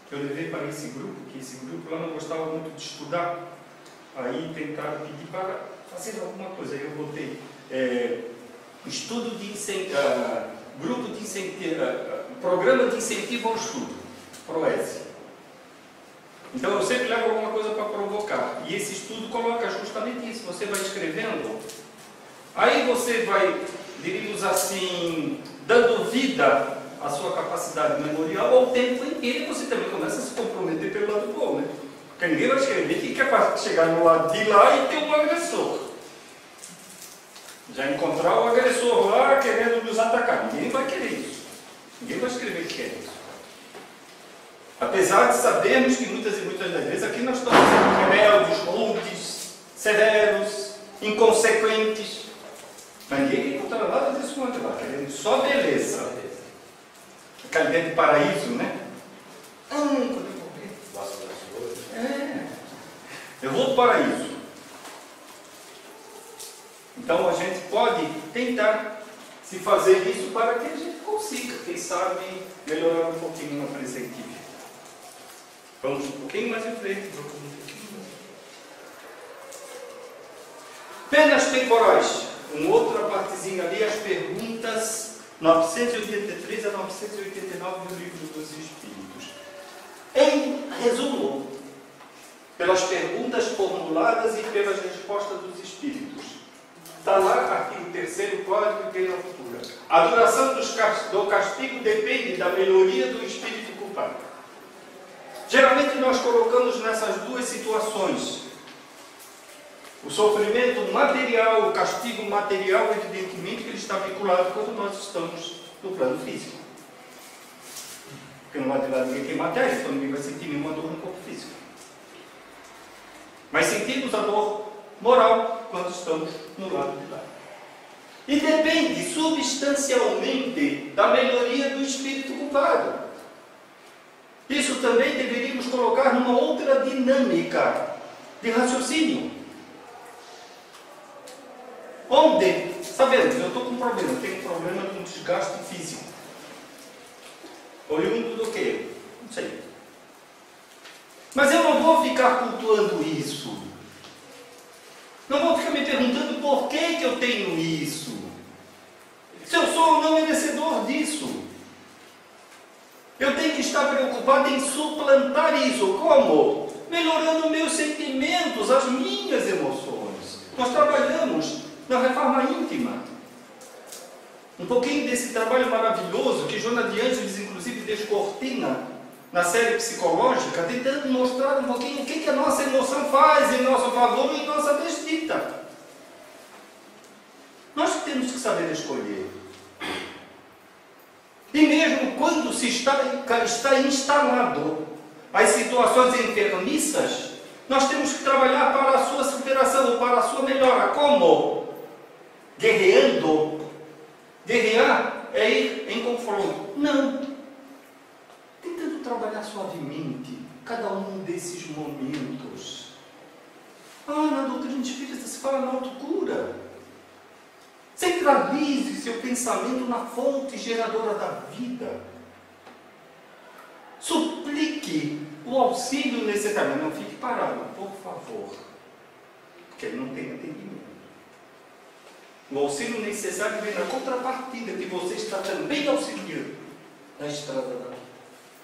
que eu levei para esse grupo, que esse grupo lá não gostava muito de estudar. Aí tentaram pedir para fazer alguma coisa. Aí eu botei estudo de incentivo, grupo de incentivo, programa de incentivo ao estudo, PROESE. Então eu sempre levo alguma coisa para provocar. E esse estudo coloca justamente isso. Você vai escrevendo, aí você vai, diríamos assim, dando vida à sua capacidade memorial ao tempo inteiro, e você também começa a se comprometer pelo lado bom, né? Porque ninguém vai escrever que quer chegar no lado de lá e ter um agressor. Já encontrar o agressor lá querendo nos atacar. Ninguém vai querer isso. Ninguém vai escrever que quer isso. Apesar de sabermos que muitas e muitas das vezes aqui nós estamos sendo rebeldes, rudes, severos, inconsequentes. Mas ninguém encontra nada disso lá, querendo só beleza. Aquela ideia de paraíso, né? Quando eu vou ver. Eu vou para o paraíso. Então a gente pode tentar se se fazer isso para que a gente consiga, quem sabe, melhorar um pouquinho na presentividade. Vamos um pouquinho mais em frente. Penas temporais. Uma outra partezinha ali, as perguntas 983 a 989 do Livro dos Espíritos. Em resumo, pelas perguntas formuladas e pelas respostas dos Espíritos. Está lá, artigo 3º, Código de Leitura. A duração do castigo depende da melhoria do espírito culpado. Geralmente nós colocamos nessas duas situações o sofrimento material, o castigo material, evidentemente que ele está vinculado quando nós estamos no plano físico. Porque no lado de lá ninguém tem matéria, então ninguém vai sentir nenhuma dor no corpo físico. Mas sentimos a dor moral quando estamos no lado de lá. E depende substancialmente da melhoria do espírito culpado. Isso também deveríamos colocar numa outra dinâmica de raciocínio. Onde, sabemos, eu estou com um problema, eu tenho um problema de um desgaste físico. Oriundo do quê? Não sei. Mas eu não vou ficar cultuando isso. Não vou ficar me perguntando por que eu tenho isso. Se eu sou ou não merecedor disso. Eu tenho que estar preocupado em suplantar isso. Como? Melhorando meus sentimentos, as minhas emoções. Nós trabalhamos na reforma íntima. Um pouquinho desse trabalho maravilhoso que Joana de Ângeles, inclusive, descortina na série psicológica, tentando mostrar um pouquinho o que a nossa emoção faz em nosso favor e em nossa desdita. Nós temos que saber escolher. E mesmo quando se está instalado as situações enfermiças, nós temos que trabalhar para a sua superação, para a sua melhora. Como? Guerreando. Guerrear é ir em confronto. Não. Tentando trabalhar suavemente cada um desses momentos. Na doutrina espírita se fala na autocura. Centralize seu pensamento na fonte geradora da vida. Suplique o auxílio necessário. Não fique parado, por favor. Porque ele não tem atendimento. O auxílio necessário vem na contrapartida, que você está também auxiliando na estrada da vida.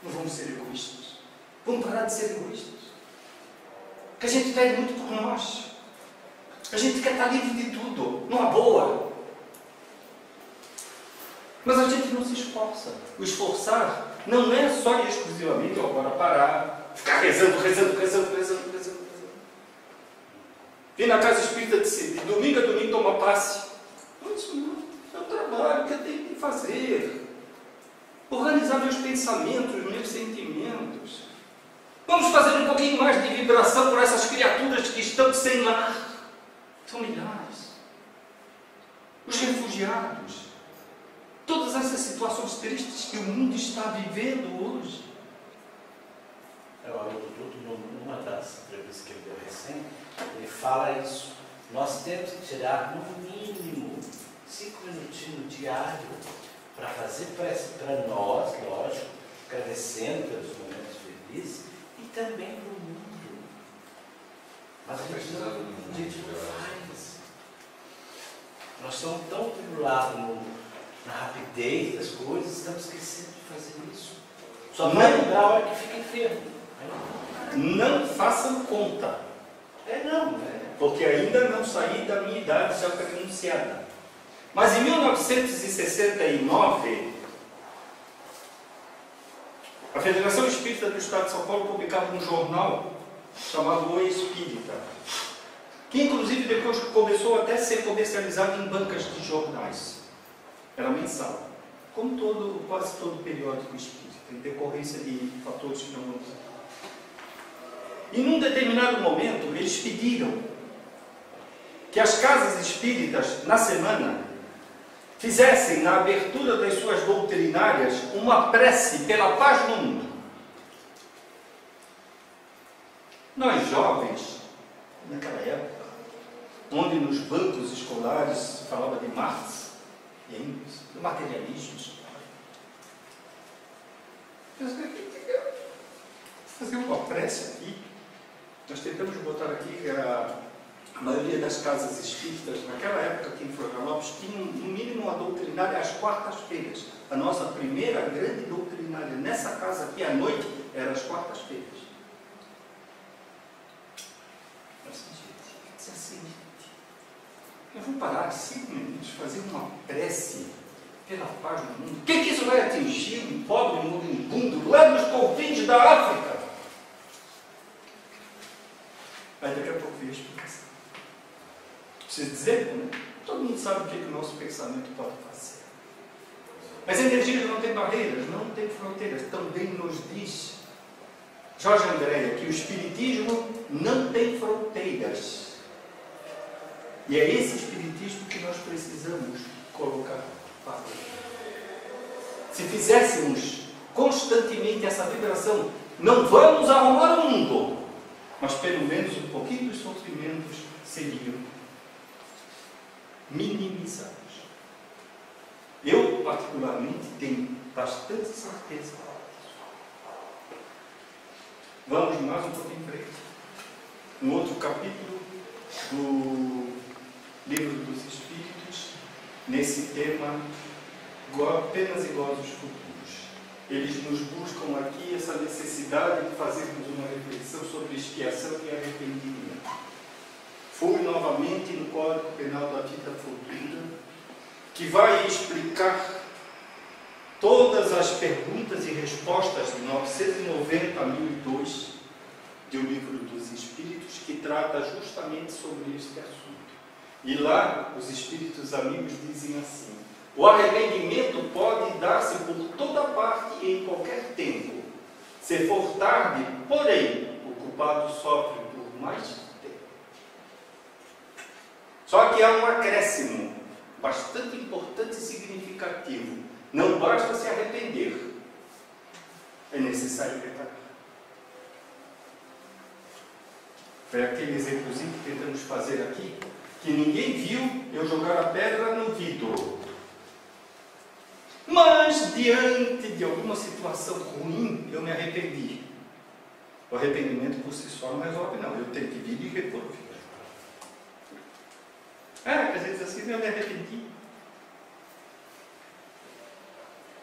Não vamos ser egoístas. Vamos parar de ser egoístas. Porque a gente pede muito por nós. A gente quer estar livre de tudo, numa boa. Mas a gente não se esforça. O esforçar não é só e exclusivamente agora parar, ficar rezando. Vir na casa espírita de domingo a domingo tomar passe. Não, isso não. É um trabalho que eu tenho que fazer. Organizar meus pensamentos, meus sentimentos. Vamos fazer um pouquinho mais de vibração por essas criaturas que estão sem lar. São milhares. Os refugiados. Todas essas situações tristes que o mundo está vivendo hoje. Numa das entrevistas que ele deu recente, ele fala isso. Nós temos que tirar no mínimo 5 minutinhos diário para fazer prece para nós, lógico, agradecendo pelos momentos felizes e também para o mundo. Mas a gente não faz. Nós estamos tão tribulados na rapidez das coisas, estamos esquecendo de fazer isso. Só vai lembrar a hora que fica enfermo. Não façam conta. Porque ainda não saí da minha idade já pronunciada. Mas em 1969, a Federação Espírita do Estado de São Paulo publicava um jornal chamado O Espírita, que inclusive depois começou até a ser comercializado em bancas de jornais. Era mensal, como quase todo periódico espírita, em decorrência de fatores que não vamos usar. E num determinado momento, eles pediram que as casas espíritas, na semana, fizessem, na abertura das suas doutrinárias, uma prece pela paz no mundo. Nós jovens, naquela época, onde nos bancos escolares se falava de Marx, do materialismo histórico. Fazer uma prece aqui. Nós tentamos botar aqui que a maioria das casas espíritas, naquela época aqui em Florianópolis, tinha no mínimo uma doutrinária às quartas-feiras. A nossa primeira grande doutrinária nessa casa aqui à noite era às quartas-feiras. Eu vou parar 5 minutos, fazer uma prece pela paz do mundo. O que isso vai atingir um pobre moribundo lá nos confins da África? Aí daqui a pouco vem a explicação. Preciso dizer, né? Todo mundo sabe o que o nosso pensamento pode fazer. Mas a energia não tem barreiras, não tem fronteiras. Também nos diz Jorge Andréa que o Espiritismo não tem fronteiras. E é esse Espiritismo que nós precisamos colocar para dentro. Se fizéssemos constantemente essa vibração, não vamos arrumar o mundo, mas pelo menos um pouquinho dos sofrimentos seriam minimizados. Eu, particularmente, tenho bastante certeza. Vamos mais um pouquinho em frente. Um outro capítulo do Livro dos Espíritos, nesse tema, penas e gozos futuros. Eles nos buscam aqui essa necessidade de fazermos uma reflexão sobre expiação e arrependimento. Fui novamente no Código Penal da Vida Futura, que vai explicar todas as perguntas e respostas de 990 a 1002 do Livro dos Espíritos, que trata justamente sobre este assunto. E lá, os Espíritos amigos dizem assim: o arrependimento pode dar-se por toda parte e em qualquer tempo. Se for tarde, porém, o culpado sofre por mais tempo. Só que há um acréscimo bastante importante e significativo. Não basta se arrepender, é necessário reparar. Foi aquele exemplozinho que tentamos fazer aqui, que ninguém viu eu jogar a pedra no vidro. Mas, diante de alguma situação ruim, eu me arrependi. O arrependimento por si só não resolve, não. Eu tenho que vir e repor o vidro. A gente diz assim: eu me arrependi.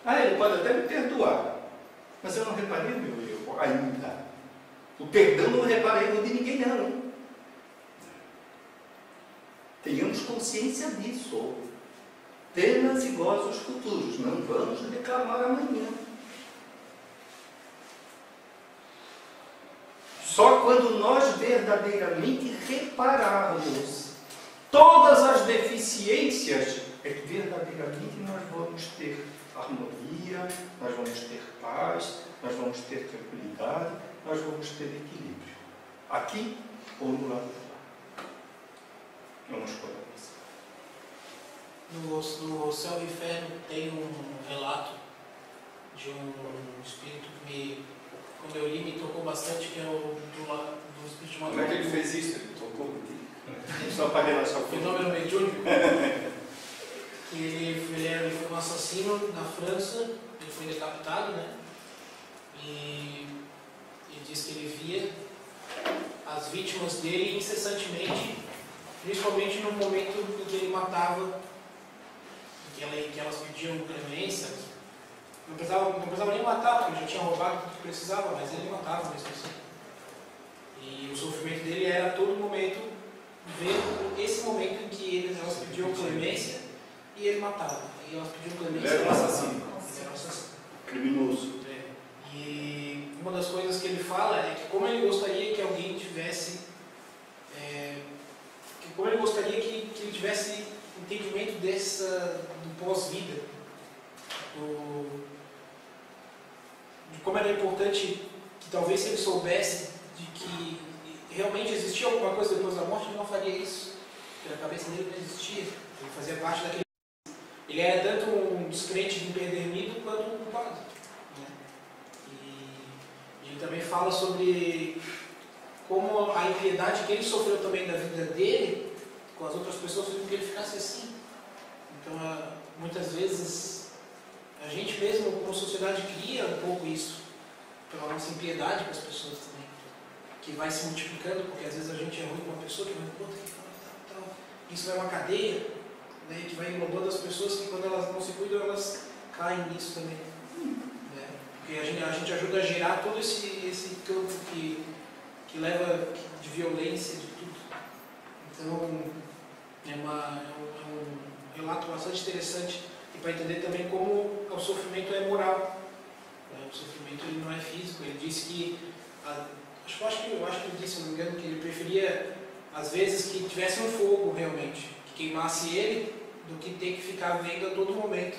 Ele pode até me perdoar, mas eu não reparei o meu erro ainda. O perdão não reparei no de ninguém, não. Tenhamos consciência disso. Penas e gozos futuros. Não vamos reclamar amanhã. Só quando nós verdadeiramente repararmos todas as deficiências, é que verdadeiramente nós vamos ter harmonia, nós vamos ter paz, nós vamos ter tranquilidade, nós vamos ter equilíbrio. Aqui ou no lado de lá. Vamos por No Céu e Inferno tem um relato de um espírito que quando eu li me tocou bastante, que é o do espírito de uma... Como é que ele fez isso? Ele tocou só para relaxar o fenômeno mediúnico. Que ele foi um assassino na França, ele foi decapitado, né? E diz que ele via as vítimas dele incessantemente, principalmente no momento em que ele matava, em que elas pediam clemência. Não precisava nem matar, porque ele já tinha roubado o que precisava, mas ele matava mesmo assim. E o sofrimento dele era a todo momento ver esse momento em que elas pediam clemência e ele matava. E elas pediam clemência. Ele era um assassino. Ele era um assassino. Criminoso. E uma das coisas que ele fala é que como ele gostaria que alguém tivesse como ele gostaria que ele tivesse entendimento do pós-vida, de como era importante que talvez se ele soubesse de que realmente existia alguma coisa depois da morte, ele não faria isso, porque na cabeça dele não existia, ele fazia parte daquele... Ele era tanto um descrente de empedernido quanto um culpado, né? E ele também fala sobre como a impiedade que ele sofreu também da vida dele com as outras pessoas fez com que ele ficasse assim. Então muitas vezes a gente mesmo, como sociedade, cria um pouco isso, pela nossa impiedade com as pessoas também, que vai se multiplicando, porque às vezes a gente é ruim com uma pessoa que vai com outra, tal. Isso é uma cadeia, né, que vai englobando as pessoas que, quando elas não se cuidam, elas caem nisso também. Né? Porque a gente ajuda a gerar todo esse campo que leva de violência, de tudo. Então, é um relato bastante interessante, e para entender também como o sofrimento é moral. Né? O sofrimento ele não é físico. Ele disse que, eu acho que ele disse, se não me engano, que ele preferia, às vezes, que tivesse um fogo realmente, que queimasse ele, do que ter que ficar vendo a todo momento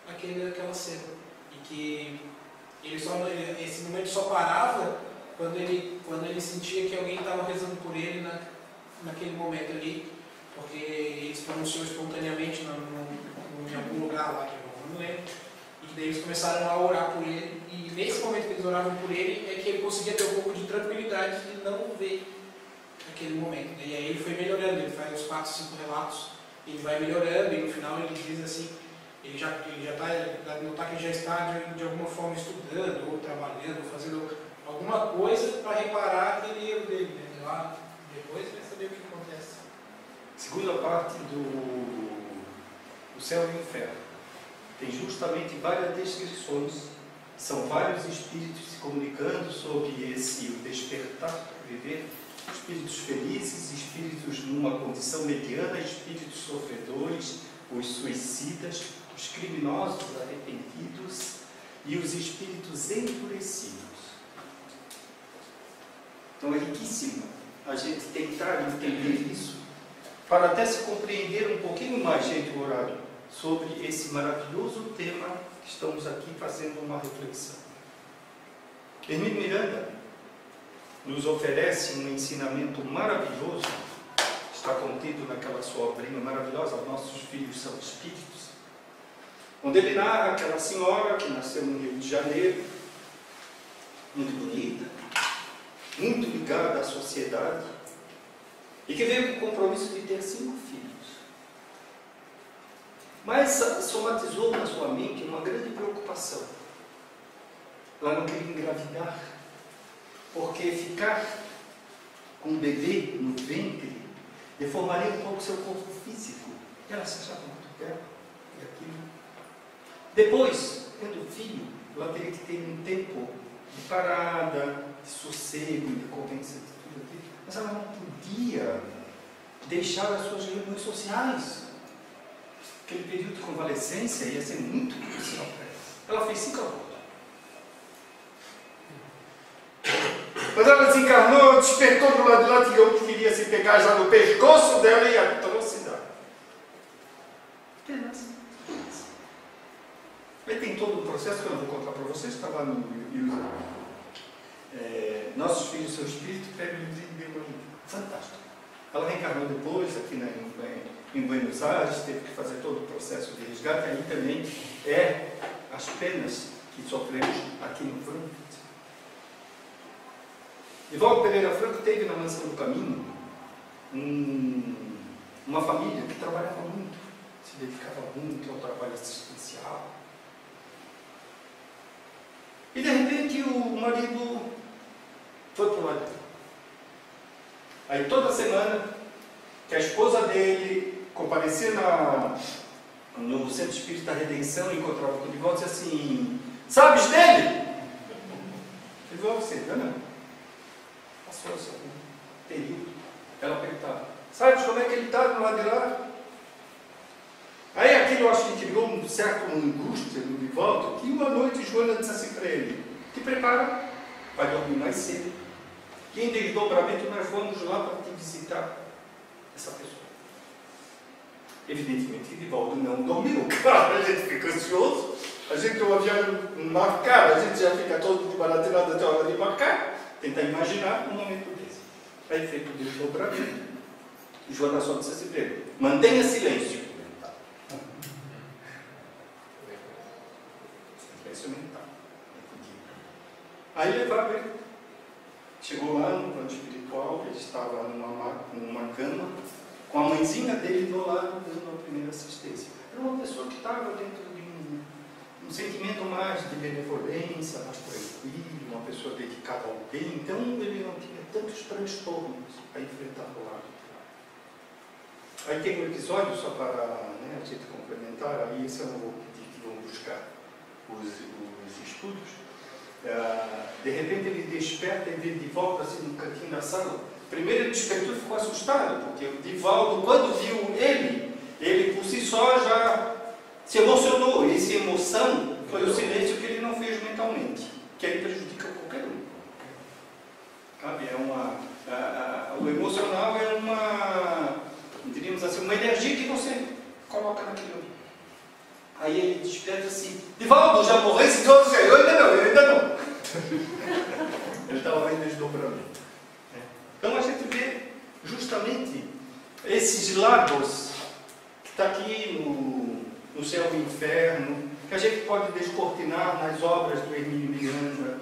aquela cena. E que esse momento só parava quando ele sentia que alguém estava rezando por ele naquele momento ali, porque ele se pronunciou espontaneamente em algum lugar lá, que eu não lembro, e que daí eles começaram a orar por ele, e nesse momento que eles oravam por ele, é que ele conseguia ter um pouco de tranquilidade de não ver aquele momento. E aí ele foi melhorando, ele faz uns 4, 5 relatos, ele vai melhorando, e no final ele diz assim, ele já está, notar que ele já está de alguma forma estudando, ou trabalhando, ou fazendo alguma coisa para reparar aquele erro dele, né? Lá depois vai saber o que acontece. Segunda parte do céu e o inferno tem justamente várias descrições, são vários espíritos se comunicando sobre o despertar para viver, espíritos felizes, espíritos numa condição mediana, espíritos sofredores, os suicidas, os criminosos arrependidos e os espíritos endurecidos. Então é riquíssimo a gente tentar entender isso, para até se compreender um pouquinho mais, gente, o horário, sobre esse maravilhoso tema que estamos aqui fazendo uma reflexão. Hermínio Miranda nos oferece um ensinamento maravilhoso, está contido naquela sua obrinha maravilhosa, Nossos Filhos São Espíritos, onde ele narra aquela senhora que nasceu no Rio de Janeiro, muito bonita, muito ligada à sociedade, e que veio com o compromisso de ter 5 filhos. Mas somatizou na sua mente uma grande preocupação. Ela não queria engravidar, porque ficar com um bebê no ventre deformaria um pouco seu corpo físico. Ela se achava muito bela e aquilo. Depois, tendo filho, ela teria que ter um tempo de parada, de sossego, de convivência, de tudo aquilo. Mas ela não podia deixar as suas reuniões sociais. Aquele período de convalescência ia ser muito crucial para ela. Ela fez 5 abortos. Quando ela desencarnou, despertou do lado de lá, tinha um que queria se pegar já no pescoço dela e atrocidade. Aí tem todo um processo que eu não vou contar para vocês, está lá no YouTube. Nossos Filhos São Espíritos, pega o livrinho de Deus. Fantástico. Ela reencarnou depois aqui em Buenos Aires, teve que fazer todo o processo de resgate. Aí também as penas que sofremos aqui no Franco. Divaldo Pereira Franco teve na Mansão do Caminho uma família que trabalhava muito, se dedicava muito ao trabalho assistencial. E de repente o marido foi para o lado dele. Aí toda semana que a esposa dele comparecia no Centro Espírita da Redenção e encontrava com o Divaldo, dizia assim: sabes dele? Ele falou: você, não. Passou um período. Ela perguntava: sabes como é que ele está do lado de lá? Aí aquilo eu acho que criou um certo angústia no Divaldo, que uma noite Joana disse assim para ele: te prepara, vai dormir mais cedo, e em desdobramento nós vamos lá para te visitar essa pessoa. Evidentemente que Divaldo não dormiu, claro, a gente fica ansioso, a gente tem uma viagem marcada, a gente já fica todo desbaratinado até a hora de marcar, tentar imaginar um momento desse. Aí feito o desdobramento, Joana só disse assim para ele: mantenha silêncio. Silêncio mental. Aí levaram ele. Chegou lá no plano espiritual, ele estava numa cama, com a mãezinha dele do lado dando a primeira assistência. Era uma pessoa que estava dentro de um sentimento mais de benevolência, mais tranquilo, uma pessoa dedicada ao bem, então ele não tinha tantos transtornos a enfrentar do lado de lá. Aí tem um episódio, só para a gente complementar, aí esse eu não vou pedir que vão buscar os estudos. De repente ele desperta e vê Divaldo assim no cantinho da sala. Primeiro ele despertou e ficou assustado, porque o Divaldo, quando viu ele por si só já se emocionou. E essa emoção foi o silêncio que ele não fez mentalmente, que aí prejudica qualquer um. Sabe? O emocional é diríamos assim, uma energia que você coloca naquilo. Aí ele desperta assim, Divaldo, já morresse de outro jeito? Eu ainda não. Ele estava ainda desdobramento. Então a gente vê justamente esses lados que está aqui no céu e inferno, que a gente pode descortinar nas obras do Hermínio Miranda,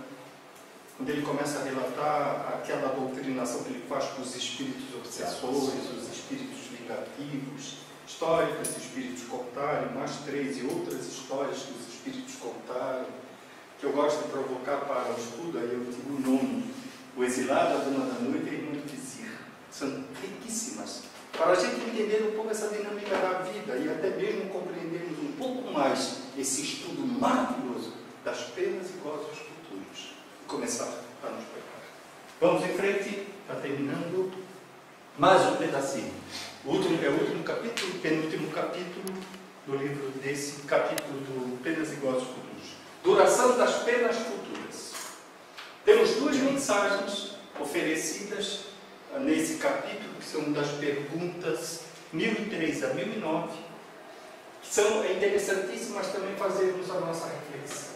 quando ele começa a relatar aquela doutrinação que ele faz com os espíritos obsessores, os espíritos vingativos, histórias que os espíritos contaram, mais 3 e outras histórias que os espíritos contaram, que eu gosto de provocar para o estudo, aí eu tive o nome, O Exilado, A Dama da Noite e a Irmã do Vizir. São riquíssimas, para a gente entender um pouco essa dinâmica da vida e até mesmo compreendermos um pouco mais esse estudo maravilhoso das penas e gozos futuros. E começar a nos preparar. Vamos em frente, está terminando mais um pedacinho. O último capítulo, penúltimo capítulo do livro desse capítulo do Penas e Gozos Futuros. Duração das penas futuras. Temos 2 mensagens oferecidas nesse capítulo, que são das perguntas 1003 a 1009, que são interessantíssimas também fazermos a nossa reflexão.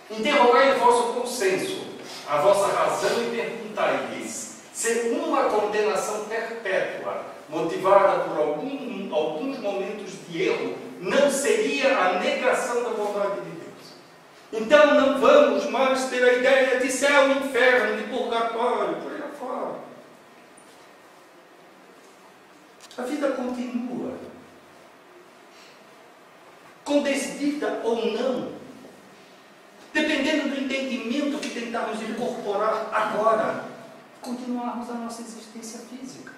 Interrogai o vosso consenso, a vossa razão e perguntai-lhes se uma condenação perpétua, motivada por alguns momentos de erro, não seria a negação da vontade de Deus. Então não vamos mais ter a ideia de céu, inferno, de purgatório, por aí afora. A vida continua. Condescendida ou não, dependendo do entendimento que tentarmos incorporar agora, continuarmos a nossa existência física.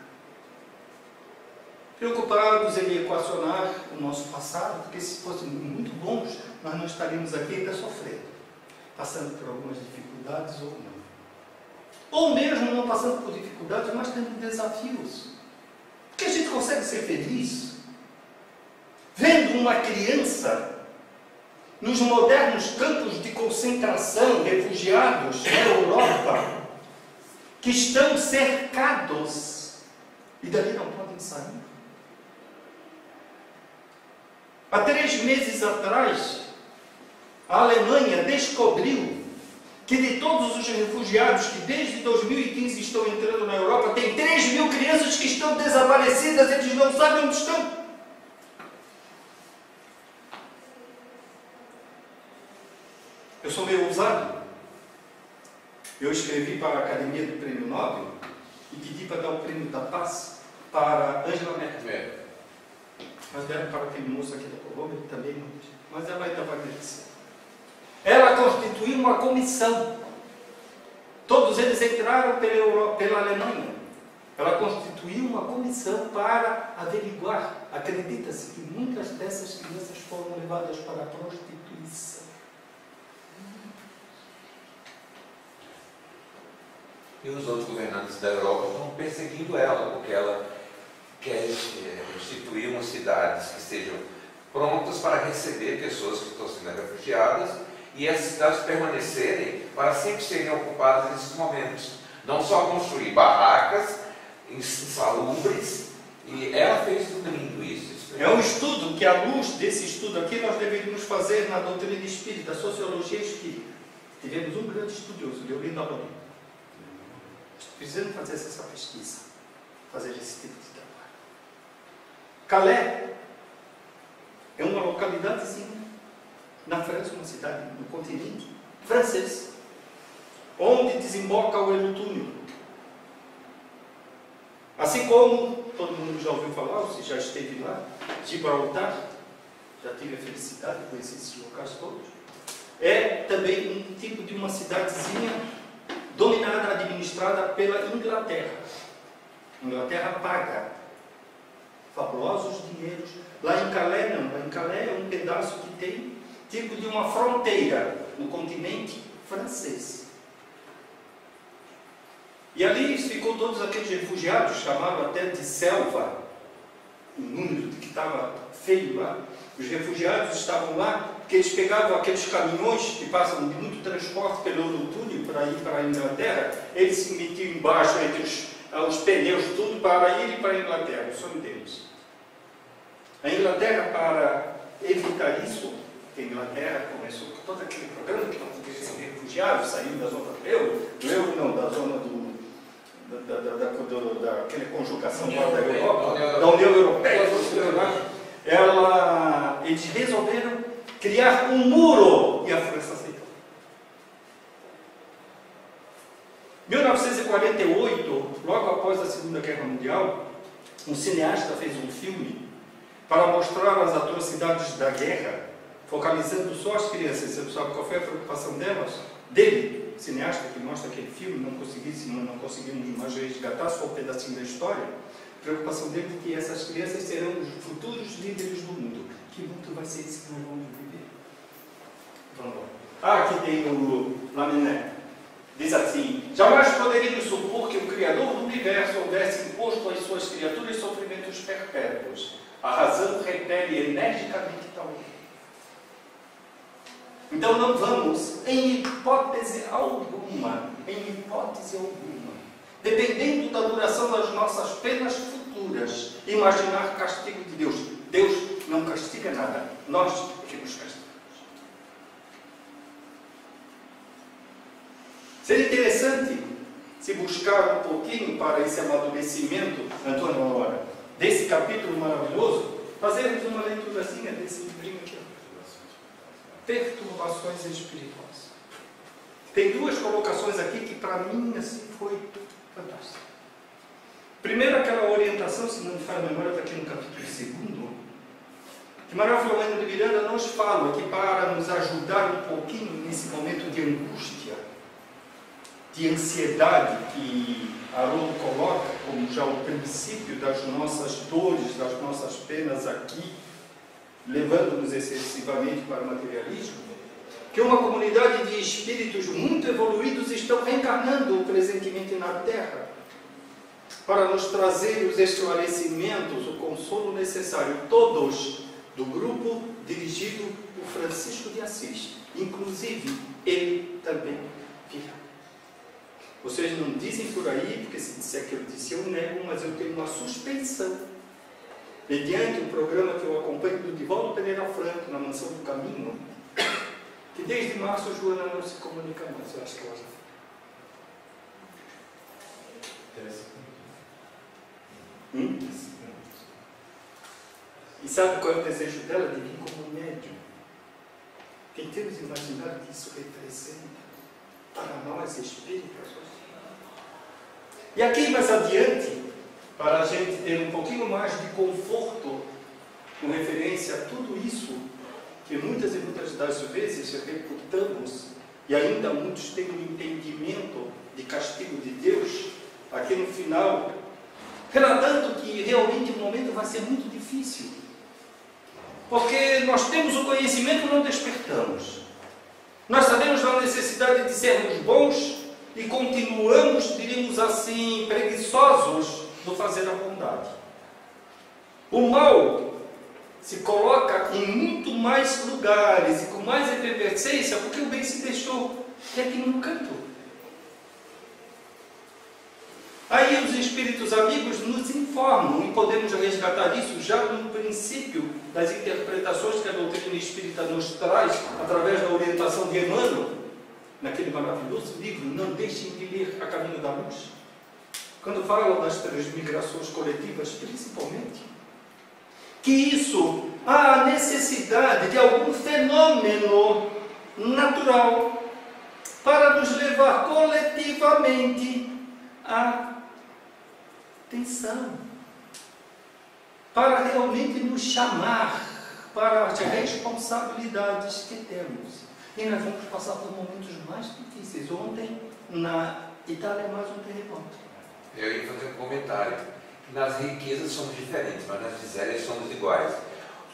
Preocupados em equacionar o nosso passado, porque se fossem muito bons, nós não estaríamos aqui ainda sofrendo, passando por algumas dificuldades ou não. Ou mesmo não passando por dificuldades, mas tendo desafios. Porque a gente consegue ser feliz vendo uma criança nos modernos campos de concentração, refugiados na Europa, que estão cercados e dali não podem sair. Há 3 meses atrás, a Alemanha descobriu que de todos os refugiados que desde 2015 estão entrando na Europa, tem 3.000 crianças que estão desaparecidas, eles não sabem onde estão. Eu sou meio ousado. Eu escrevi para a Academia do Prêmio Nobel e pedi para dar o Prêmio da Paz para Angela Merkel. Mas deram para aquele moço aqui da Colômbia, ele também não. Mas ela ainda vai merecer. Ela constituiu uma comissão. Todos eles entraram pela Alemanha. Ela constituiu uma comissão para averiguar. Acredita-se que muitas dessas crianças foram levadas para a prostituição. E os outros governantes da Europa estão perseguindo ela, porque ela quer instituir umas cidades que sejam prontas para receber pessoas que estão sendo refugiadas e essas cidades permanecerem para sempre serem ocupadas nesses momentos. Não só construir barracas insalubres, e ela fez tudo lindo isso. É um estudo que, à luz desse estudo aqui, nós deveríamos fazer na doutrina espírita, sociologia espírita. Tivemos um grande estudioso, Leolindo Amorim. Precisamos fazer essa pesquisa, fazer esse tipo de trabalho. Calais é uma localidadezinha na França, uma cidade no continente francês, onde desemboca o Elutúnio. Assim como todo mundo já ouviu falar, ou se já esteve lá, Gibraltar, já tive a felicidade de conhecer esses locais todos. É também um tipo de uma cidadezinha dominada, administrada pela Inglaterra. A Inglaterra paga fabulosos dinheiros. Lá em Calais não, lá em Calais é um pedaço que tem tipo de uma fronteira no continente francês. E ali ficou todos aqueles refugiados, chamavam até de selva, o número que estava feio lá. Os refugiados estavam lá, porque eles pegavam aqueles caminhões que passam de muito transporte pelo Eurotúnel para ir para a Inglaterra, eles se metiam embaixo entre os pneus, tudo para ir para a Inglaterra, o sonho deles. A Inglaterra, para evitar isso, que a Inglaterra começou com todo aquele programa que não podia ser refugiados, saindo da zona do euro não, da zona daquela conjugação da Europa, da União Europeia, eles resolveram criar um muro e a França aceitou. Em 1948, logo após a Segunda Guerra Mundial, um cineasta fez um filme para mostrar as atrocidades da guerra, focalizando só as crianças. Você sabe qual foi a preocupação dele, cineasta que mostra aquele filme, não conseguimos mais resgatar só um pedacinho da história. A preocupação dele é que essas crianças serão os futuros líderes do mundo. Que mundo vai ser esse que nós vamos viver? Vamos lá. Aqui tem o Laminé. Diz assim: jamais poderíamos supor que o Criador do Universo houvesse imposto às suas criaturas sofrimentos perpétuos. A razão repele energicamente tal lei. Então não vamos, em hipótese alguma, dependendo da duração das nossas penas futuras, imaginar castigo de Deus. Deus não castiga nada, nós que nos castigamos. Seria interessante se buscar um pouquinho para esse amadurecimento, Antônio Aurora, desse capítulo maravilhoso, fazermos uma leiturazinha desse livrinho aqui. Perturbações espirituais. Tem duas colocações aqui que para mim assim foi fantástico. Primeiro, aquela orientação, se não me falha a memória, está aqui no capítulo 2, que Manuel Filomeno de Miranda nos fala que para nos ajudar um pouquinho nesse momento de angústia, de ansiedade que Haroldo coloca como já o princípio das nossas dores, das nossas penas aqui, levando-nos excessivamente para o materialismo, que uma comunidade de espíritos muito evoluídos estão reencarnando presentemente na Terra para nos trazer os esclarecimentos, o consolo necessário, todos do grupo dirigido por Francisco de Assis. Inclusive, ele também virá. Vocês não dizem por aí, porque se disser que eu disse, eu nego, mas eu tenho uma suspeição, mediante o programa que eu acompanho do Divaldo Pereira Franco, na Mansão do Caminho, que desde março Joana não se comunica mais. Eu acho que ela já foi. E sabe qual é o desejo dela? De vir como médium. Tentemos imaginar o que isso representa para nós espíritas. E aqui mais adiante, para a gente ter um pouquinho mais de conforto com referência a tudo isso que muitas e muitas das vezes reputamos, e ainda muitos têm um entendimento de castigo de Deus, aqui no final, relatando que realmente o momento vai ser muito difícil, porque nós temos o conhecimento e não despertamos. Nós sabemos da necessidade de sermos bons e continuamos, diríamos assim, preguiçosos do fazer a bondade. O mal se coloca em muito mais lugares e com mais efervescência porque o bem se deixou aqui no canto. Aí os espíritos amigos nos informam e podemos resgatar isso já no princípio das interpretações que a doutrina espírita nos traz através da orientação de Emmanuel, naquele maravilhoso livro Não Deixem de Ler A Caminho da Luz, quando falam das transmigrações coletivas principalmente, que isso há a necessidade de algum fenômeno natural para nos levar coletivamente à tensão, para realmente nos chamar para as responsabilidades que temos. E nós vamos passar por momentos mais difíceis. Ontem, na Itália, mais um terremoto. Eu ia fazer um comentário. Nas riquezas somos diferentes, mas nas misérias somos iguais.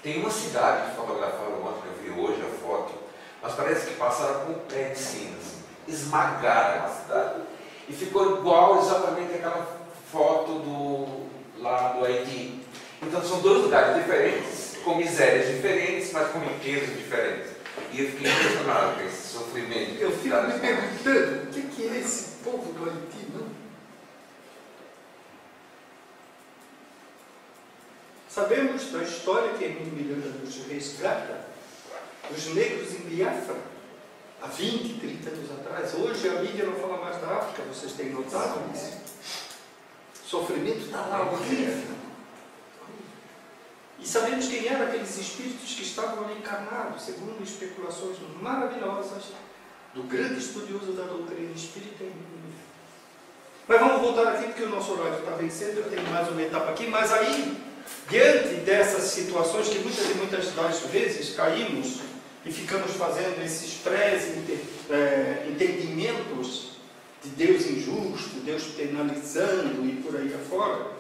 Tem uma cidade que fotografaram ontem, eu vi hoje a foto, mas parece que passaram com o pé de cima, assim, esmagaram a cidade. E ficou igual exatamente aquela foto lá do Haiti. Então são dois lugares diferentes, com misérias diferentes, mas com riquezas diferentes. E eu fiquei impressionado com esse sofrimento. Eu fico me perguntando, o que é esse povo do Haiti, não? Sabemos da história que Emílio Miranda nos resgata, dos negros em Biafra, há 20, 30 anos atrás. Hoje a mídia não fala mais da África, vocês têm notado isso? O sofrimento está lá horrível. E sabemos quem eram aqueles espíritos que estavam ali encarnados, segundo especulações maravilhosas do grande estudioso da doutrina espírita Emílio Miranda. Mas vamos voltar aqui, porque o nosso horário está vencendo, eu tenho mais uma etapa aqui, mas aí, diante dessas situações que muitas das vezes caímos e ficamos fazendo esses pré-entendimentos de Deus injusto, Deus penalizando e por aí afora,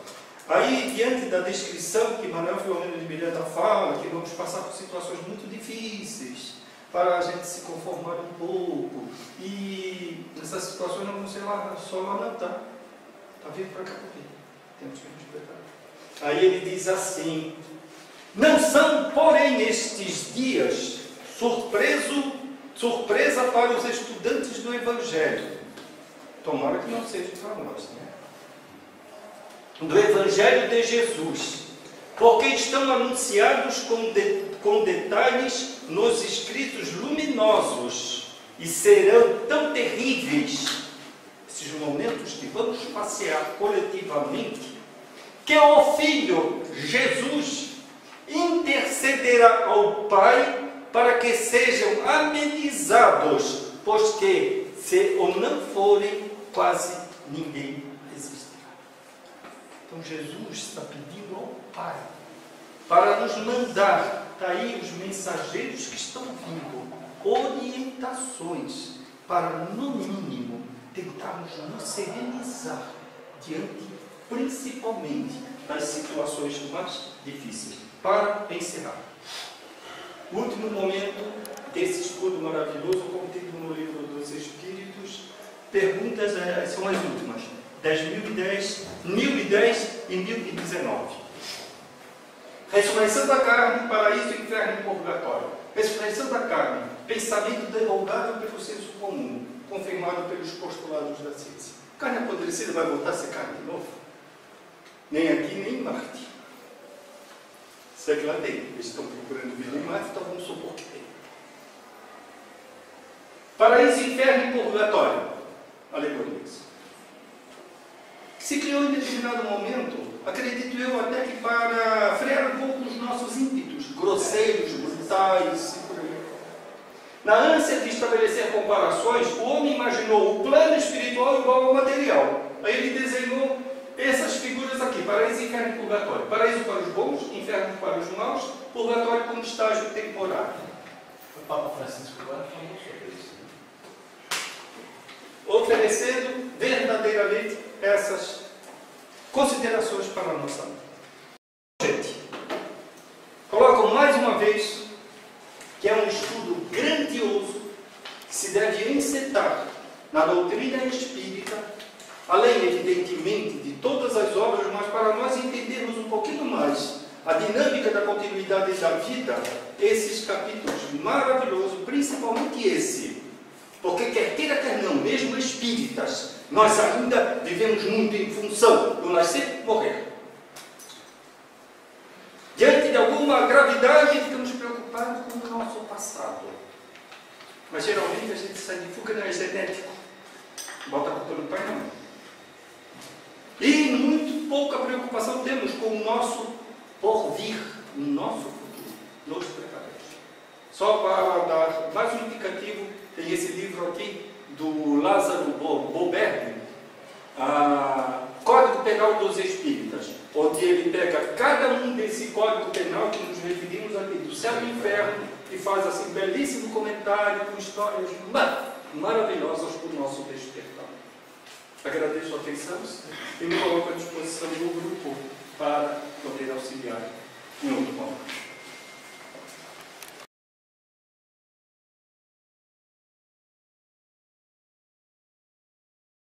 aí diante da descrição que Manuel Filomeno de Miranda fala, que vamos passar por situações muito difíceis para a gente se conformar um pouco, e nessas situações não vão ser só lamentar, está vindo para cá por vir, temos que nos preparar. Aí ele diz assim: não são, porém, estes dias surpresa para os estudantes do Evangelho. Tomara que não seja para nós, né? Do Evangelho de Jesus, porque estão anunciados com detalhes nos escritos luminosos e serão tão terríveis esses momentos que vamos passear coletivamente, que o Filho Jesus intercederá ao Pai para que sejam amenizados, pois que, se o não forem, quase ninguém resistirá. Então Jesus está pedindo ao Pai para nos mandar, está aí os mensageiros que estão vindo, orientações para, no mínimo, tentarmos nos serenizar diante, principalmente, das situações mais difíceis. Para encerrar, o último momento desse estudo maravilhoso contido no livro dos Espíritos, perguntas são as últimas, 10.010 e 1019. Ressurreição da carne, paraíso, inferno e purgatório. Ressurreição da carne, pensamento derrogado pelo senso comum, confirmado pelos postulados da ciência. Carne apodrecida vai voltar a ser carne de novo? Nem aqui, nem em Marte. Se é que lá tem. Eles estão procurando vida em Marte, então vamos supor que tem. Paraíso, inferno e purgatório. Alegorias. Se criou em determinado momento, acredito eu, até que para frear um pouco os nossos ímpetos grosseiros, brutais e por aí. Na ânsia de estabelecer comparações, o homem imaginou o plano espiritual igual ao material. Aí ele desenhou essas figuras aqui: paraíso, inferno e purgatório. Paraíso para os bons, inferno para os maus, purgatório como estágio temporário. O Papa Francisco agora falou sobre isso. Oferecendo verdadeiramente essas considerações para a nossa vida. Gente, coloco mais uma vez que é um estudo grandioso que se deve encetar na doutrina espírita, além, evidentemente, de todas as obras, mas para nós entendermos um pouquinho mais a dinâmica da continuidade da vida, esses capítulos maravilhosos, principalmente esse, porque quer queira, quer não, mesmo espíritas, nós ainda vivemos muito em função do nascer e morrer. Diante de alguma gravidade, ficamos preocupados com o nosso passado. Mas geralmente a gente sai de fuga, não é genético. Bota a culpa no pai e na mãe. E muito pouca preocupação temos com o nosso porvir, o nosso futuro. Nos preparamos. Só para dar mais um indicativo, tem esse livro aqui do Lázaro Boberg, Código Penal dos Espíritas, onde ele pega cada cada um desse código penal que nos referimos aqui, do céu e do inferno, que faz assim belíssimo comentário com histórias maravilhosas para o nosso despertar. Agradeço a atenção e me coloco à disposição do grupo para poder auxiliar.